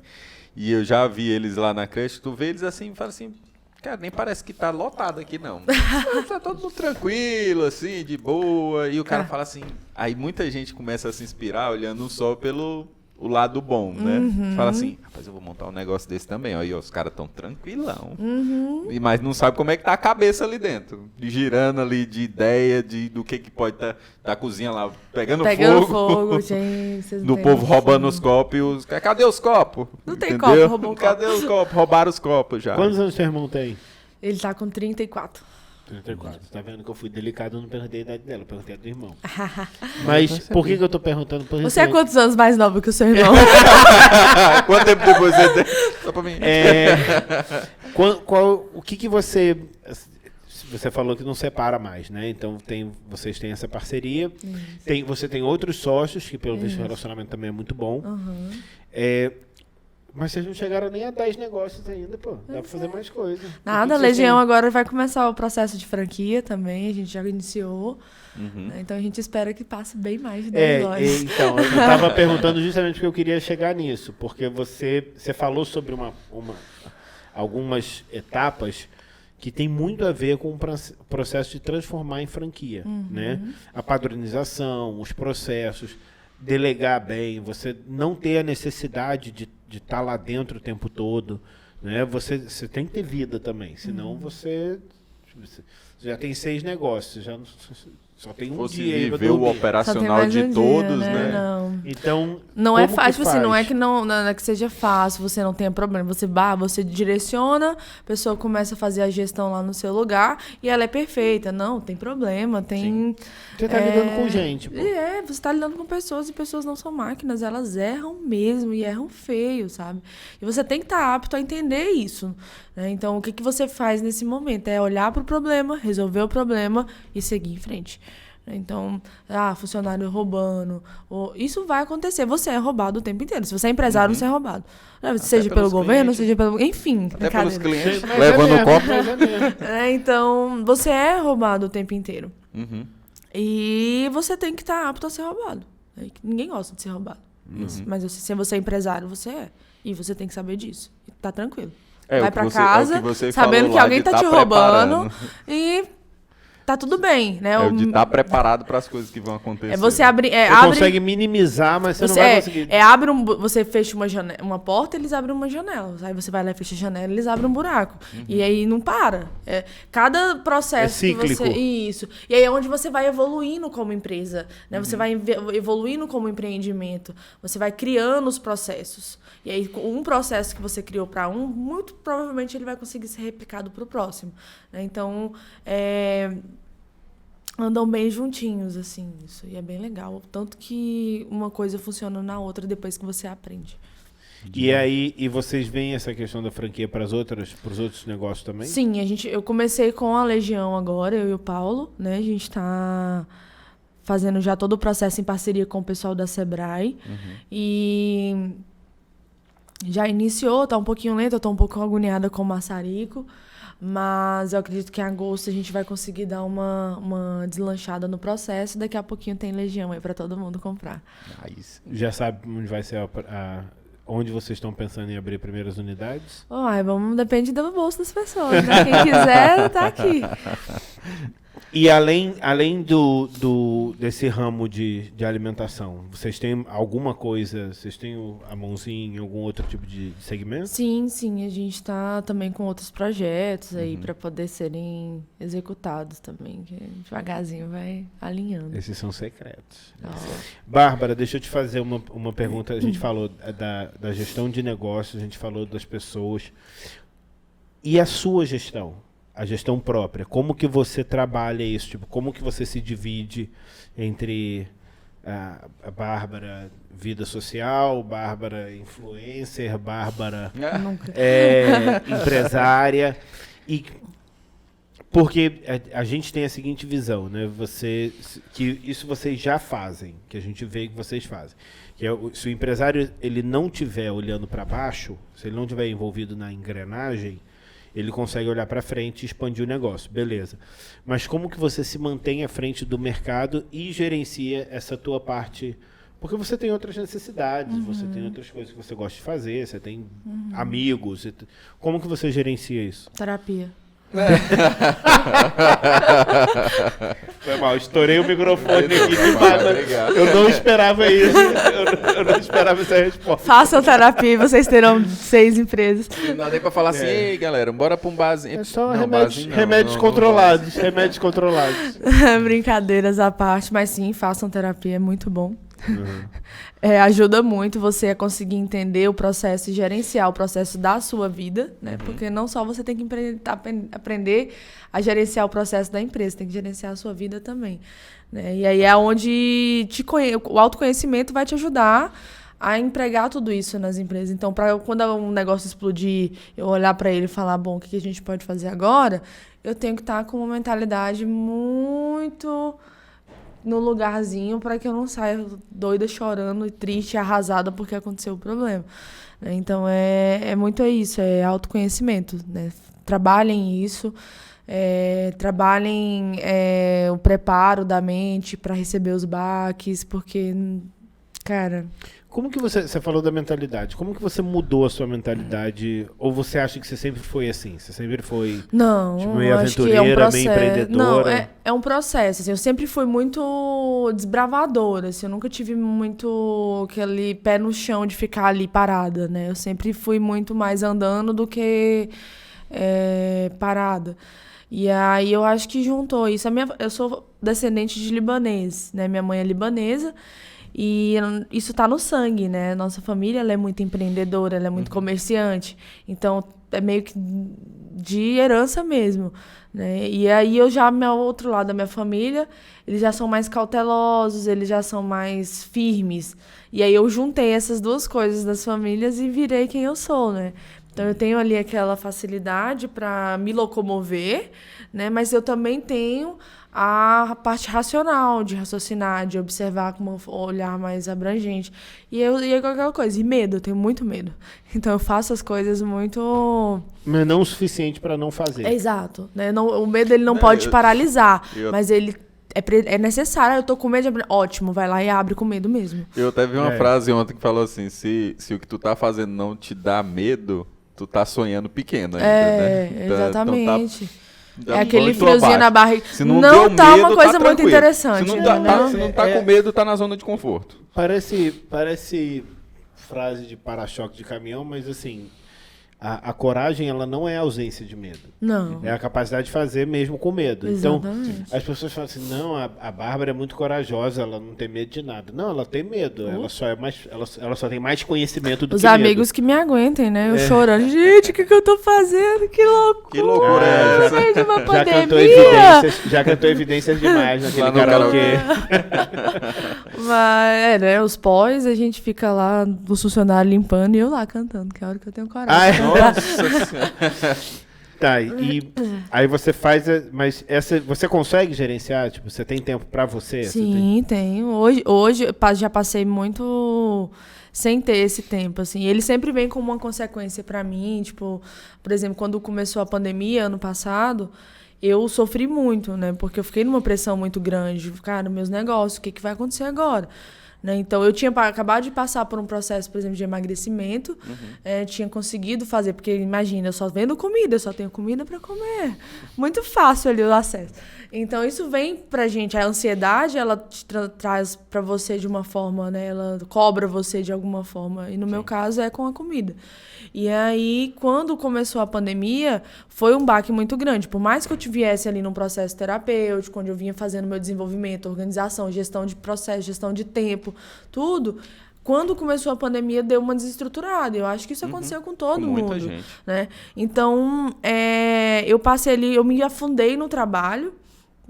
e eu já vi eles lá na creche, tu vê eles assim, fala assim, cara, nem parece que tá lotado aqui não. Tá todo mundo tranquilo, assim, de boa, e o cara fala assim, aí muita gente começa a se inspirar olhando só pelo lado bom, né? Fala assim, rapaz, eu vou montar um negócio desse também, ó, e os caras tão tranquilão, mas não sabe como é que tá a cabeça ali dentro, girando ali de ideia do que pode tá a cozinha lá pegando fogo, gente, do povo roubando os copos, cadê os copos? Não tem entendeu? copo, roubou o copo. Cadê os copos? Roubaram os copos já. Quantos anos seu irmão tem? Ele tá com 34. 34. Tá vendo que eu fui delicado, eu não perguntei a idade dela, eu perguntei a do irmão. Mas por que eu tô perguntando? Porque você é quantos anos mais novo que o seu irmão? Quanto tempo depois você tem? Só pra mim. O que você... Você falou que não separa mais, né? Então vocês têm essa parceria. Você tem outros sócios, que pelo visto o relacionamento também é muito bom. Mas vocês não chegaram nem a 10 negócios ainda, pô. Dá pra fazer mais coisa. Nada, a Legião agora vai começar o processo de franquia também, a gente já iniciou. Então a gente espera que passe bem mais de 10 lojas. Então, eu tava perguntando justamente porque eu queria chegar nisso. Porque você falou sobre algumas etapas que tem muito a ver com o processo de transformar em franquia, né? A padronização, os processos, delegar bem, você não ter a necessidade de estar lá dentro o tempo todo, né? Você tem que ter vida também, senão você já tem 6 negócios, já só tem um dia aí viver o operacional de todos, né? Não. Então, não é fácil, assim, não é que não é que seja fácil, você não tenha problema, você direciona, a pessoa começa a fazer a gestão lá no seu lugar e ela é perfeita. Não, tem problema, tem... Você tá lidando com gente, pô. Você tá lidando com pessoas e pessoas não são máquinas, elas erram mesmo e erram feio, sabe? E você tem que estar apto a entender isso, né? Então, o que você faz nesse momento? É olhar pro problema, resolver o problema e seguir em frente. Então, funcionário roubando. Isso vai acontecer. Você é roubado o tempo inteiro. Se você é empresário, você é roubado. Seja pelo governo, seja pelo... Enfim. Até pelos clientes. Levando o copo. Então, você é roubado o tempo inteiro. E você tem que estar apto a ser roubado. Ninguém gosta de ser roubado. Mas se você é empresário, você é. E você tem que saber disso. E tá tranquilo. Vai pra casa, sabendo que alguém tá te roubando. E... tá tudo bem, né? De estar preparado para as coisas que vão acontecer. Você consegue minimizar, mas você não vai conseguir. Você fecha uma porta, eles abrem uma janela. Aí você vai lá e fecha a janela, eles abrem um buraco. E aí não para. Cada processo cíclico. Isso. E aí é onde você vai evoluindo como empresa, né? Você vai evoluindo como empreendimento. Você vai criando os processos. E aí um processo que você criou para muito provavelmente ele vai conseguir ser replicado para o próximo, né? Então, andam bem juntinhos, assim, isso. E é bem legal. Tanto que uma coisa funciona na outra depois que você aprende. E vocês veem essa questão da franquia para os outros negócios também? Sim, eu comecei com a Legião agora, eu e o Paulo, né? A gente está fazendo já todo o processo em parceria com o pessoal da Sebrae. E já iniciou, tá um pouquinho lento, eu tô um pouco agoniada com o maçarico. Mas eu acredito que em agosto a gente vai conseguir dar uma deslanchada no processo. Daqui a pouquinho tem Legião aí para todo mundo comprar. Já sabe onde vai ser onde vocês estão pensando em abrir primeiras unidades? Depende do bolso das pessoas, né? Quem quiser, tá aqui. E além desse ramo de alimentação, vocês têm alguma coisa, vocês têm a mãozinha em algum outro tipo de segmento? Sim, a gente está também com outros projetos aí para poder serem executados também, que devagarzinho vai alinhando. Esses são secretos. Bárbara, deixa eu te fazer uma pergunta. A gente falou da gestão de negócios, a gente falou das pessoas. E a sua gestão? A gestão própria, como que você trabalha isso? Tipo, como que você se divide entre a Bárbara vida social, Bárbara influencer, Bárbara empresária? Porque a gente tem a seguinte visão, né? Que isso vocês já fazem, que a gente vê que vocês fazem. Que se o empresário ele não estiver olhando para baixo, se ele não estiver envolvido na engrenagem, ele consegue olhar para frente e expandir o negócio, beleza. Mas como que você se mantém à frente do mercado e gerencia essa tua parte? Porque você tem outras necessidades, você tem outras coisas que você gosta de fazer, você tem amigos. Como que você gerencia isso? Terapia. Foi mal, estourei o microfone aqui demais. Eu não esperava isso. Eu não esperava essa resposta. Façam terapia e vocês terão 6 empresas. Não dá nem pra falar assim, ei galera, bora pra um barzinho. É só remédios controlados. Brincadeiras à parte, mas sim, façam terapia, é muito bom. Ajuda muito você a conseguir entender o processo e gerenciar o processo da sua vida, né? Porque não só você tem que aprender a gerenciar o processo da empresa, tem que gerenciar a sua vida também, né? E aí é onde o autoconhecimento vai te ajudar a empregar tudo isso nas empresas. Então, quando um negócio explodir, eu olhar para ele e falar, bom, o que a gente pode fazer agora? Eu tenho que estar com uma mentalidade muito no lugarzinho para que eu não saia doida, chorando e triste, arrasada porque aconteceu o problema. Então, é muito isso, é autoconhecimento, né? Trabalhem isso, trabalhem o preparo da mente para receber os baques, porque, cara... Como que você falou da mentalidade, como que você mudou a sua mentalidade? Ou você acha que você sempre foi assim? Você sempre foi meio aventureira, meio empreendedora? Não, é um processo. Assim, eu sempre fui muito desbravadora. Assim, eu nunca tive muito aquele pé no chão de ficar ali parada, né? Eu sempre fui muito mais andando do que parada. E aí eu acho que juntou isso. Eu sou descendente de libanês, né? Minha mãe é libanesa. E isso tá no sangue, né? Nossa família, ela é muito empreendedora, ela é muito comerciante. Então, é meio que de herança mesmo, né? E aí, o outro lado da minha família, eles já são mais cautelosos, eles já são mais firmes. E aí, eu juntei essas duas coisas das famílias e virei quem eu sou, né? Então, eu tenho ali aquela facilidade para me locomover, né? Mas eu também tenho a parte racional, de raciocinar, de observar com um olhar mais abrangente. E é aquela coisa. E medo, eu tenho muito medo. Então, eu faço as coisas muito... Mas não o suficiente para não fazer. Exato. Né? O medo, ele não pode te paralisar, mas ele... É necessário, eu tô com medo de... Ótimo, vai lá e abre com medo mesmo. Eu até vi uma frase ontem que falou assim, se o que tu tá fazendo não te dá medo, tu tá sonhando pequeno ainda, né? Exatamente. Então, aquele friozinho na barriga. Se não deu tá medo, uma coisa tá muito interessante. Se não tá com medo, tá na zona de conforto. Parece frase de para-choque de caminhão, mas assim... A coragem, ela não é a ausência de medo. Não. É a capacidade de fazer mesmo com medo. Exatamente. Então, as pessoas falam assim, não, a Bárbara é muito corajosa, ela não tem medo de nada. Não, ela tem medo. Ela só tem mais conhecimento do Os que medo. Os amigos que me aguentem, né? Eu chorando. Gente, o que eu tô fazendo? Que loucura. Que loucura é essa? De uma pandemia. Já cantou evidências demais naquele karaokê. Mas, né? Os pós, a gente fica lá, o funcionário limpando e eu lá cantando, que é a hora que eu tenho coragem. Nossa Senhora. Tá, e aí você faz, mas você consegue gerenciar? Tipo, você tem tempo pra você? Sim, tenho. Hoje já passei muito sem ter esse tempo, assim. Ele sempre vem como uma consequência pra mim, tipo, por exemplo, quando começou a pandemia, ano passado, eu sofri muito, né? Porque eu fiquei numa pressão muito grande. Cara, meus negócios, o que vai acontecer agora? Né? Então, eu tinha acabado de passar por um processo, por exemplo, de emagrecimento. Tinha conseguido fazer, porque imagina, eu só vendo comida, eu só tenho comida para comer. Muito fácil ali o acesso. Então, isso vem pra gente. A ansiedade, ela te traz pra você de uma forma, né? Ela cobra você de alguma forma. E no meu caso, é com a comida. E aí, quando começou a pandemia, foi um baque muito grande. Por mais que eu viesse ali num processo terapêutico, onde eu vinha fazendo meu desenvolvimento, organização, gestão de processo, gestão de tempo, tudo... Quando começou a pandemia, deu uma desestruturada. Eu acho que isso aconteceu com todo mundo. Muita gente. Né? Então, eu passei ali, eu me afundei no trabalho,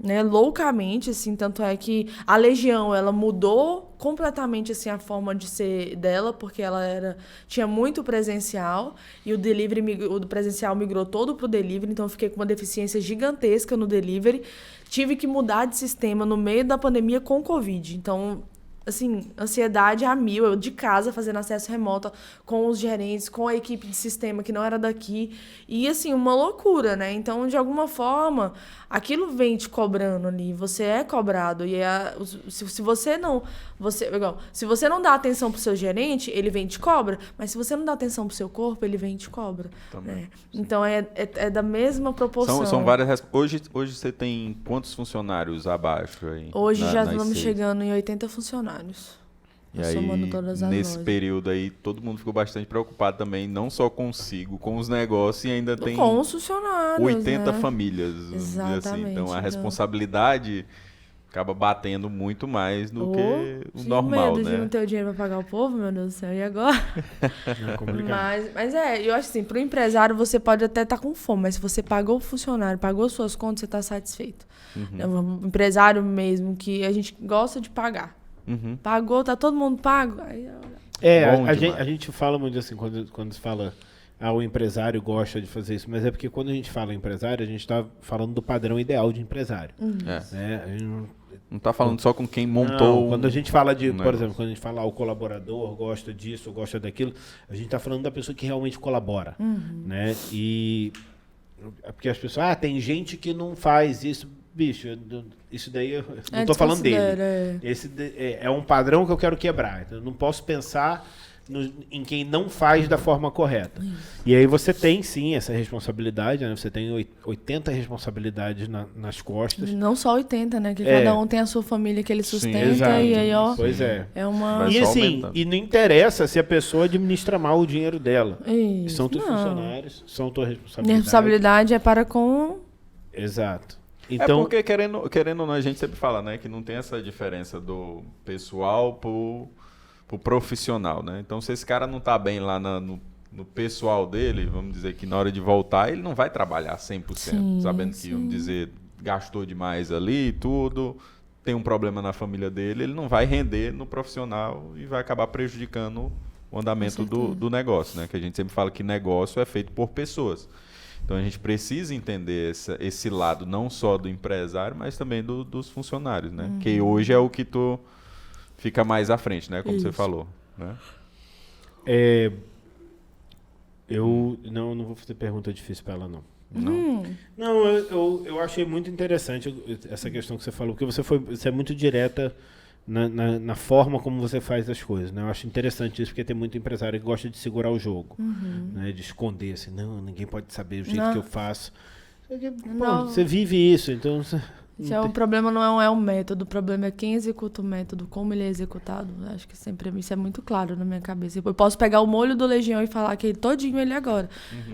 né, loucamente, assim, tanto é que a Legião, ela mudou completamente, assim, a forma de ser dela, porque ela tinha muito presencial, e o presencial migrou todo pro delivery, então eu fiquei com uma deficiência gigantesca no delivery, tive que mudar de sistema no meio da pandemia com Covid, então... assim, ansiedade a mil, eu de casa fazendo acesso remoto com os gerentes, com a equipe de sistema que não era daqui, e assim, uma loucura, né? Então, de alguma forma, aquilo vem te cobrando ali, você é cobrado, e se você não dá atenção pro seu gerente, ele vem e te cobra, mas se você não dá atenção pro seu corpo, ele vem e te cobra. Né? Então, é da mesma proporção. São várias... Hoje você tem quantos funcionários abaixo aí? Hoje já estamos chegando em 80 funcionários. E aí, nesse período aí, todo mundo ficou bastante preocupado também, não só consigo, com os negócios, e ainda tem com os funcionários, 80 né? famílias. Exatamente. Assim. Então, a responsabilidade acaba batendo muito mais do que o normal, medo né? de não ter o dinheiro pra pagar o povo, meu Deus do céu, e agora? É complicado. Mas eu acho assim, pro empresário você pode até estar com fome, mas se você pagou o funcionário, pagou suas contas, você tá satisfeito. Um empresário mesmo, que a gente gosta de pagar. Pagou, tá todo mundo pago? Aí, a gente fala muito assim, quando se fala... o empresário gosta de fazer isso, mas é porque quando a gente fala empresário, a gente está falando do padrão ideal de empresário. Né? A gente não está falando só com quem montou. Não, quando a gente fala de, por exemplo, quando a gente fala o colaborador gosta disso, gosta daquilo, a gente está falando da pessoa que realmente colabora. Né? E é porque as pessoas, tem gente que não faz isso. Bicho, isso daí eu não estou falando dele. Esse é um padrão que eu quero quebrar. Então, eu não posso pensar em quem não faz da forma correta. E aí você tem, sim, essa responsabilidade, né? Você tem 80 responsabilidades nas costas. Não só 80, né? Que cada um tem a sua família que ele sustenta. Sim, exato. E aí, ó... Pois é. É uma... E assim, e não interessa se a pessoa administra mal o dinheiro dela. Isso, são teus funcionários, são tua responsabilidade. Minha responsabilidade é para com... Exato. Então, porque, querendo ou não, a gente sempre fala, né? Que não tem essa diferença do pessoal pro profissional, né? Então, se esse cara não tá bem lá no pessoal dele, vamos dizer que na hora de voltar, ele não vai trabalhar 100%, sabendo que, vamos dizer, gastou demais ali e tudo, tem um problema na família dele, ele não vai render no profissional e vai acabar prejudicando o andamento do negócio, né? Que a gente sempre fala que negócio é feito por pessoas. Então, a gente precisa entender esse lado, não só do empresário, mas também dos funcionários, né? Que hoje é o que tu fica mais à frente, né? Como você falou, né? Eu não vou fazer pergunta difícil para ela, não. Não, eu achei muito interessante essa questão que você falou, porque você é muito direta na forma como você faz as coisas, né? Eu acho interessante isso, porque tem muito empresário que gosta de segurar o jogo, né? De esconder, assim, não, ninguém pode saber o jeito que eu faço. Pô, você vive isso, então... O problema não é o método, o problema é quem executa o método, como ele é executado. Acho que sempre isso é muito claro na minha cabeça. Eu posso pegar o molho do Legião e falar que todinho ele agora.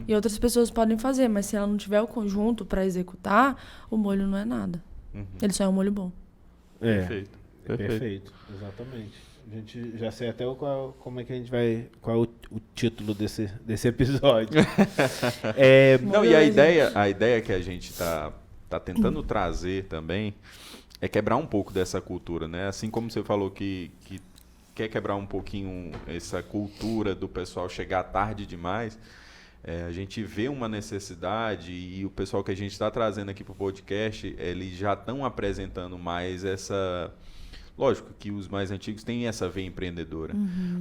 E outras pessoas podem fazer, mas se ela não tiver o conjunto para executar, o molho não é nada. Ele só é um molho bom. Perfeito, exatamente. A gente já sei até como é que a gente vai... Qual é o título desse episódio. E a ideia que a gente está tentando trazer também é quebrar um pouco dessa cultura, né? Assim como você falou que quer quebrar um pouquinho essa cultura do pessoal chegar tarde demais, a gente vê uma necessidade e o pessoal que a gente está trazendo aqui para o podcast, eles já estão apresentando mais essa... Lógico que os mais antigos têm essa veia empreendedora,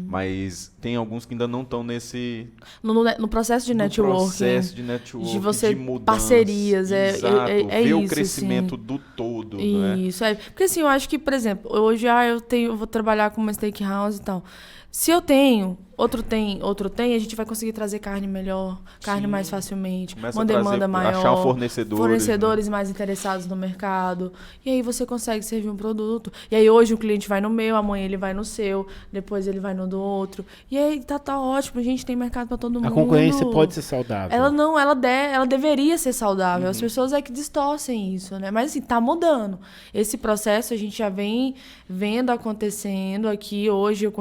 mas tem alguns que ainda não estão nesse... No processo de networking. No processo de networking, de você, mudança. Parcerias. Exato, ver isso, o crescimento do todo. Isso, né? Porque assim, eu acho que, por exemplo, hoje eu vou trabalhar com uma steakhouse e tal. Se eu tenho, outro tem, a gente vai conseguir trazer carne melhor, carne mais facilmente, uma demanda maior, achar fornecedores mais interessados no mercado, e aí você consegue servir um produto. E aí hoje o cliente vai no meu, amanhã ele vai no seu, depois ele vai no do outro. E aí tá ótimo, a gente tem mercado para todo mundo. A concorrência pode ser saudável. Ela deveria ser saudável. As pessoas é que distorcem isso, né? Mas assim, tá mudando. Esse processo a gente já vem vendo acontecendo aqui. Hoje eu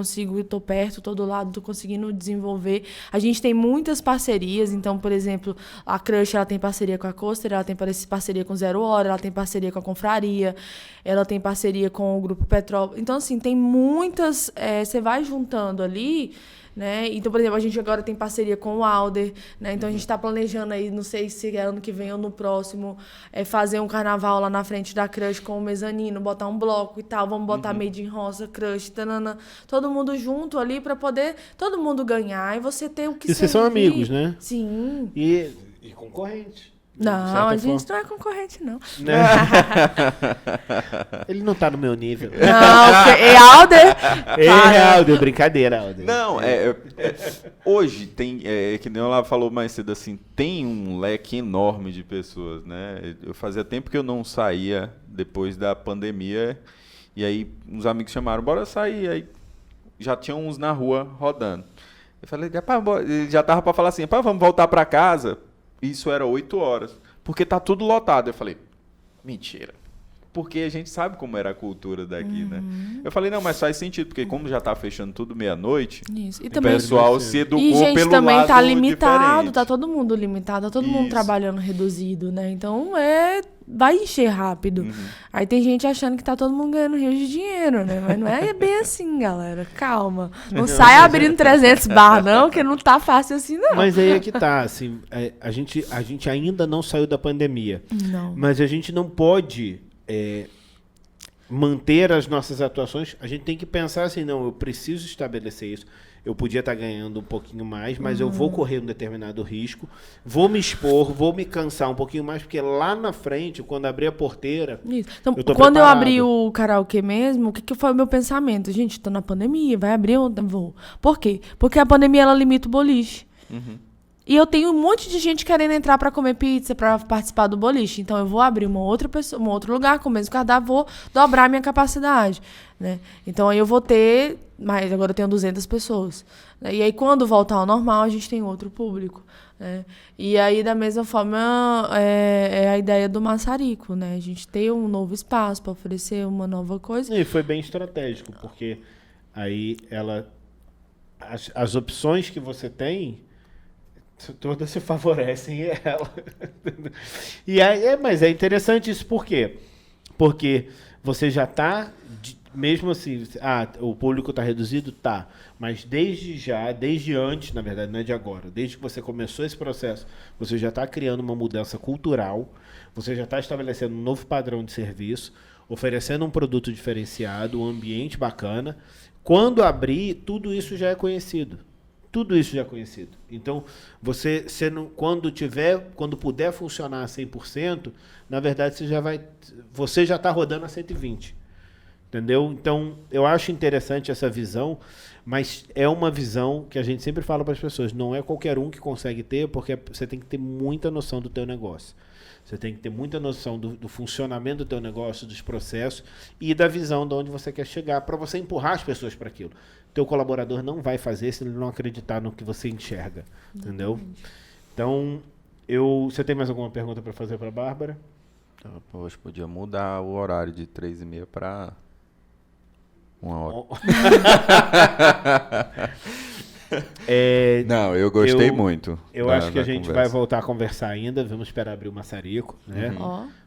tô perto, tô do lado, tô conseguindo desenvolver. A gente tem muitas parcerias, então, por exemplo, a Crush, ela tem parceria com a Coaster, ela tem parceria com Zero Hora, ela tem parceria com a Confraria, ela tem parceria com o Grupo Petrópolis. Então, assim, tem muitas... Você vai juntando ali... Né? Então, por exemplo, a gente agora tem parceria com o Alder, né? Então a gente está planejando aí, não sei se é ano que vem ou no próximo, fazer um carnaval lá na frente da Crush com o mezanino, botar um bloco e tal, vamos botar Made in Roça, Crush, tanana, todo mundo junto ali para poder todo mundo ganhar e você ter o que E vocês são amigos, né? Sim. E concorrentes. Não, a gente não é concorrente, não. Ele não tá no meu nível. Não, é Alder. Alder, brincadeira, Alder. Não, hoje tem, que nem ela falou mais cedo assim, tem um leque enorme de pessoas, né? Eu fazia tempo que eu não saía depois da pandemia, e aí uns amigos chamaram, bora sair, aí já tinham uns na rua rodando. Eu falei, já tava pra falar assim, vamos voltar pra casa. Isso era 8 horas, porque tá tudo lotado. Eu falei, mentira. porque a gente sabe como era a cultura daqui, né? Eu falei, não, mas faz sentido, porque como já tá fechando tudo meia-noite, Isso. E o também, pessoal se educou e, gente, pelo também lado tá limitado, diferente. tá todo mundo limitado, tá todo mundo Isso. trabalhando reduzido, né? Então, vai encher rápido. Aí tem gente achando que tá todo mundo ganhando rios de dinheiro, né? Mas não é bem assim, galera. Calma. Não sai abrindo 300 bar, não, que não tá fácil assim, não. Mas aí é que tá, assim, a gente ainda não saiu da pandemia. Não. Mas a gente não pode manter as nossas atuações. A gente tem que pensar assim, não, eu preciso estabelecer isso. Eu podia estar ganhando um pouquinho mais, mas eu vou correr um determinado risco, vou me expor, vou me cansar um pouquinho mais, porque lá na frente, quando abrir a porteira, Isso. Então, eu tô quando eu preparado. abri o karaokê mesmo, o que foi o meu pensamento? Gente, tô na pandemia, vai abrir, eu vou. Por quê? Porque a pandemia, ela limita o boliche. E eu tenho um monte de gente querendo entrar pra comer pizza, pra participar do boliche. Então, eu vou abrir uma outra pessoa, um outro lugar com o mesmo cardápio, vou dobrar a minha capacidade, né? Então, aí eu vou ter... Mas agora eu tenho 200 pessoas. Né? E aí, quando voltar ao normal, a gente tem outro público. Né? E aí, da mesma forma, é a ideia do Massarico, né? A gente ter um novo espaço para oferecer uma nova coisa. E foi bem estratégico, porque aí as opções que você tem, todas se favorecem ela. E aí, mas é interessante isso, por quê? Porque você já está... Mesmo assim, o público está reduzido? Tá. Mas desde antes, na verdade, não é de agora, desde que você começou esse processo, você já está criando uma mudança cultural, você já está estabelecendo um novo padrão de serviço, oferecendo um produto diferenciado, um ambiente bacana. Quando abrir, tudo isso já é conhecido. Tudo isso já é conhecido. Então, quando puder funcionar a 100%, na verdade, você já está rodando a 120%. Entendeu? Então, eu acho interessante essa visão, mas é uma visão que a gente sempre fala para as pessoas, não é qualquer um que consegue ter, porque você tem que ter muita noção do teu negócio. Você tem que ter muita noção do funcionamento do teu negócio, dos processos e da visão de onde você quer chegar, para você empurrar as pessoas para aquilo. Teu colaborador não vai fazer se ele não acreditar no que você enxerga. Entendeu? Então, você tem mais alguma pergunta para fazer para a Bárbara? Hoje podia mudar o horário de 3h30 para... 1h. Não, eu gostei muito. Eu acho que a gente vai voltar a conversar ainda. Vamos esperar abrir o Massarico, né?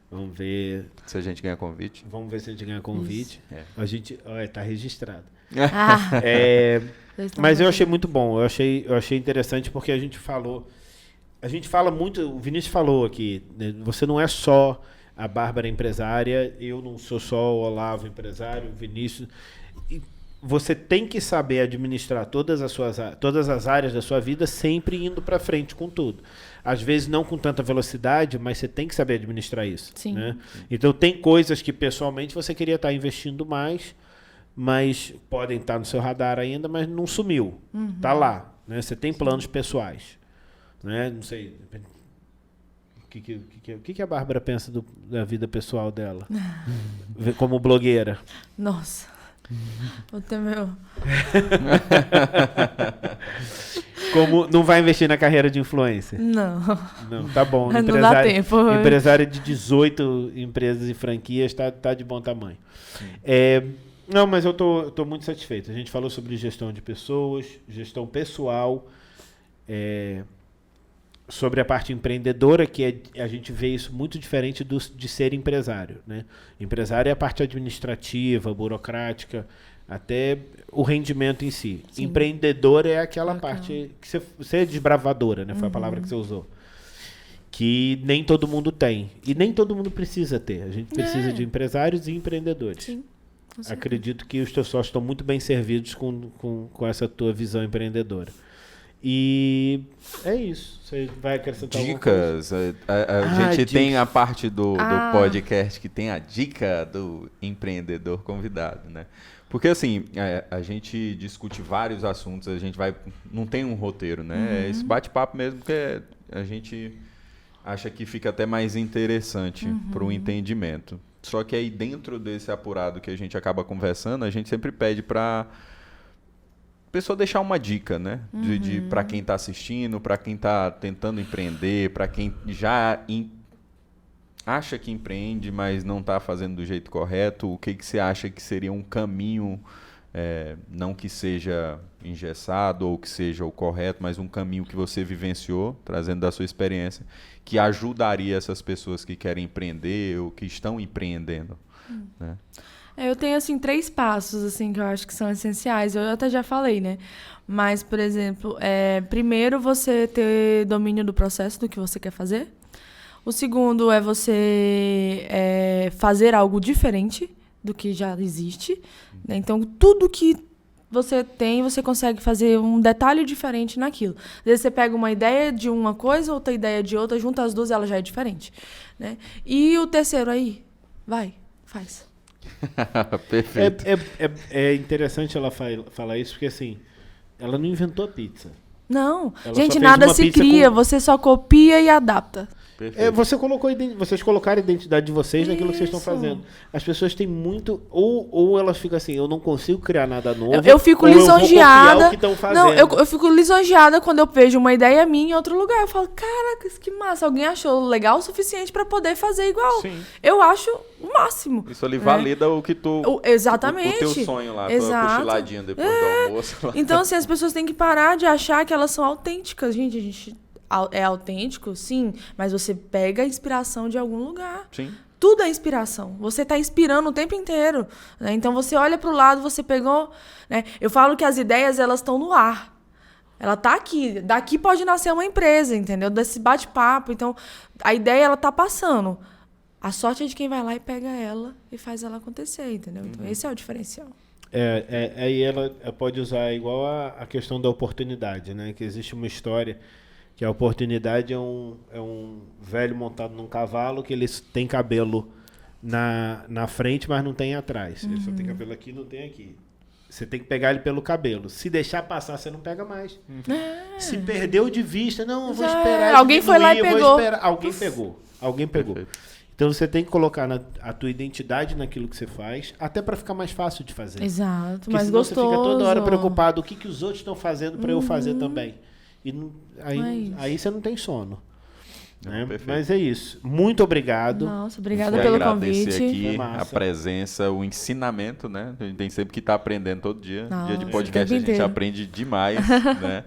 Vamos ver se a gente ganha convite. Vamos ver se a gente ganha convite. A gente, tá registrado. Mas eu achei muito bom. Eu achei interessante porque a gente fala muito. O Vinícius falou aqui. Né? Você não é só a Bárbara empresária. Eu não sou só o Olavo empresário. O Vinícius. Você tem que saber administrar todas as áreas da sua vida, sempre indo para frente com tudo. Às vezes não com tanta velocidade, mas você tem que saber administrar isso. Sim. Né? Então tem coisas que pessoalmente você queria estar investindo mais, mas podem estar no seu radar ainda, mas não sumiu. Está lá. Né? Você tem planos pessoais. Né? Não sei. O que a Bárbara pensa da vida pessoal dela? Como blogueira. Nossa. O teu meu. Como não vai investir na carreira de influencer? Não, tá bom. Não dá tempo. Empresária de 18 empresas e franquias tá de bom tamanho. Não, mas eu tô muito satisfeito. A gente falou sobre gestão de pessoas, gestão pessoal, sobre a parte empreendedora, que a gente vê isso muito diferente de ser empresário. Né? Empresário é a parte administrativa, burocrática, até o rendimento em si. Sim. Empreendedor é aquela parte que você é desbravadora, né? Foi a palavra que você usou. Que nem todo mundo tem. E nem todo mundo precisa ter. A gente precisa de empresários e empreendedores. Sim. Acredito que os teus sócios estão muito bem servidos com essa tua visão empreendedora. E é isso. Você vai acrescentar dicas. A gente tem a parte do podcast que tem a dica do empreendedor convidado, né? Porque assim, a gente discute vários assuntos, a gente não tem um roteiro, né? É esse bate-papo mesmo que a gente acha que fica até mais interessante para o entendimento. Só que aí dentro desse apurado que a gente acaba conversando, a gente sempre pede para pessoa deixar uma dica, né? Para quem está assistindo, para quem está tentando empreender, para quem já acha que empreende, mas não está fazendo do jeito correto? O que você acha que seria um caminho, não que seja engessado ou que seja o correto, mas um caminho que você vivenciou, trazendo da sua experiência, que ajudaria essas pessoas que querem empreender ou que estão empreendendo? Né? Eu tenho, assim, 3 passos, assim, que eu acho que são essenciais. Eu até já falei, né? Mas, por exemplo, primeiro você ter domínio do processo do que você quer fazer. O segundo é você fazer algo diferente do que já existe. Né? Então, tudo que você tem, você consegue fazer um detalhe diferente naquilo. Às vezes você pega uma ideia de uma coisa, outra ideia de outra, junta as duas, ela já é diferente. Né? E o terceiro aí, vai, faz. Perfeito. É interessante ela falar isso, porque assim, ela não inventou a pizza. Não, Ela gente, só fez nada uma se pizza cria, com- você só copia e adapta. Vocês colocaram a identidade de vocês naquilo que vocês estão Isso. fazendo. As pessoas têm muito... Ou elas ficam assim, eu não consigo criar nada novo. Eu fico ou eu vou lisonjeada. copiar o que estão fazendo. Não, eu fico lisonjeada quando eu vejo uma ideia minha em outro lugar. Eu falo, caraca, que massa. Alguém achou legal o suficiente pra poder fazer igual. Sim. Eu acho o máximo. Isso ali né? valida o que tu... Exatamente. O teu sonho lá, tua Exato. cochiladinha depois do almoço. Lá. Então, assim, as pessoas têm que parar de achar que elas são autênticas. Gente, a gente é autêntico, sim, mas você pega a inspiração de algum lugar. Sim. Tudo é inspiração. Você está inspirando o tempo inteiro. Né? Então, você olha para o lado, você pegou... Né? Eu falo que as ideias, elas estão no ar. Ela está aqui. Daqui pode nascer uma empresa, entendeu? Desse bate-papo. Então, a ideia, ela está passando. A sorte é de quem vai lá e pega ela e faz ela acontecer, entendeu? Então, esse é o diferencial. Aí ela pode usar igual a questão da oportunidade, né? Que existe uma história que a oportunidade é um velho montado num cavalo que ele tem cabelo na frente, mas não tem atrás. Ele só tem cabelo aqui, não tem aqui. Você tem que pegar ele pelo cabelo. Se deixar passar, você não pega mais. Se perdeu de vista, não, eu vou esperar ele Alguém foi lá e diminuir, eu pegou. vou esperar. Alguém pegou. Perfeito. Então você tem que colocar a tua identidade naquilo que você faz, até para ficar mais fácil de fazer. Exato, Porque mais senão gostoso. você fica toda hora preocupado o que os outros estão fazendo para eu fazer também. E aí você não tem sono. Né? Perfeito. Mas é isso. Muito obrigado. Nossa, obrigada E pelo agradecer convite. aqui Foi massa. a presença, o ensinamento, né? A gente tem sempre que estar aprendendo todo dia. Nossa, Dia de o podcast tempo a gente inteiro. aprende demais, né?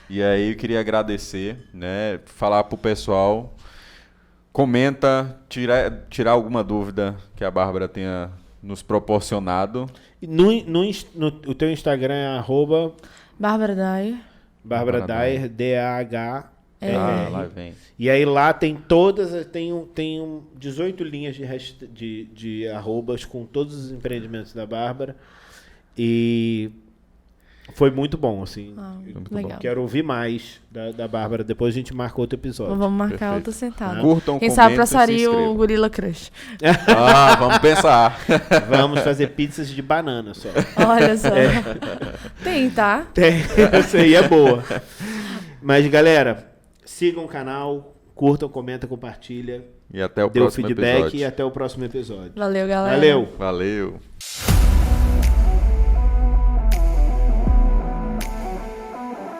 E aí eu queria agradecer, né? Falar pro pessoal, comenta, tirar alguma dúvida que a Bárbara tenha nos proporcionado. O teu Instagram é Bárbara Dyer. Bárbara Dyer, DAH. Lá vem. E aí lá tem todas, tem 18 linhas de arrobas com todos os empreendimentos da Bárbara. E foi muito bom, assim. Muito Legal. Quero ouvir mais da Bárbara. Depois a gente marca outro episódio. Vamos marcar Perfeito. outra sentada. Curtam, Quem sabe pra comentem, se sair o inscrevam. Gorila Crush. Vamos pensar. Vamos fazer pizzas de banana só. Olha só. Tem, tá? Essa aí é boa. Mas, galera, sigam o canal, curtam, comentam, compartilhem. E até o Dê o próximo feedback episódio. e até o próximo episódio. Valeu, galera. Valeu! Valeu.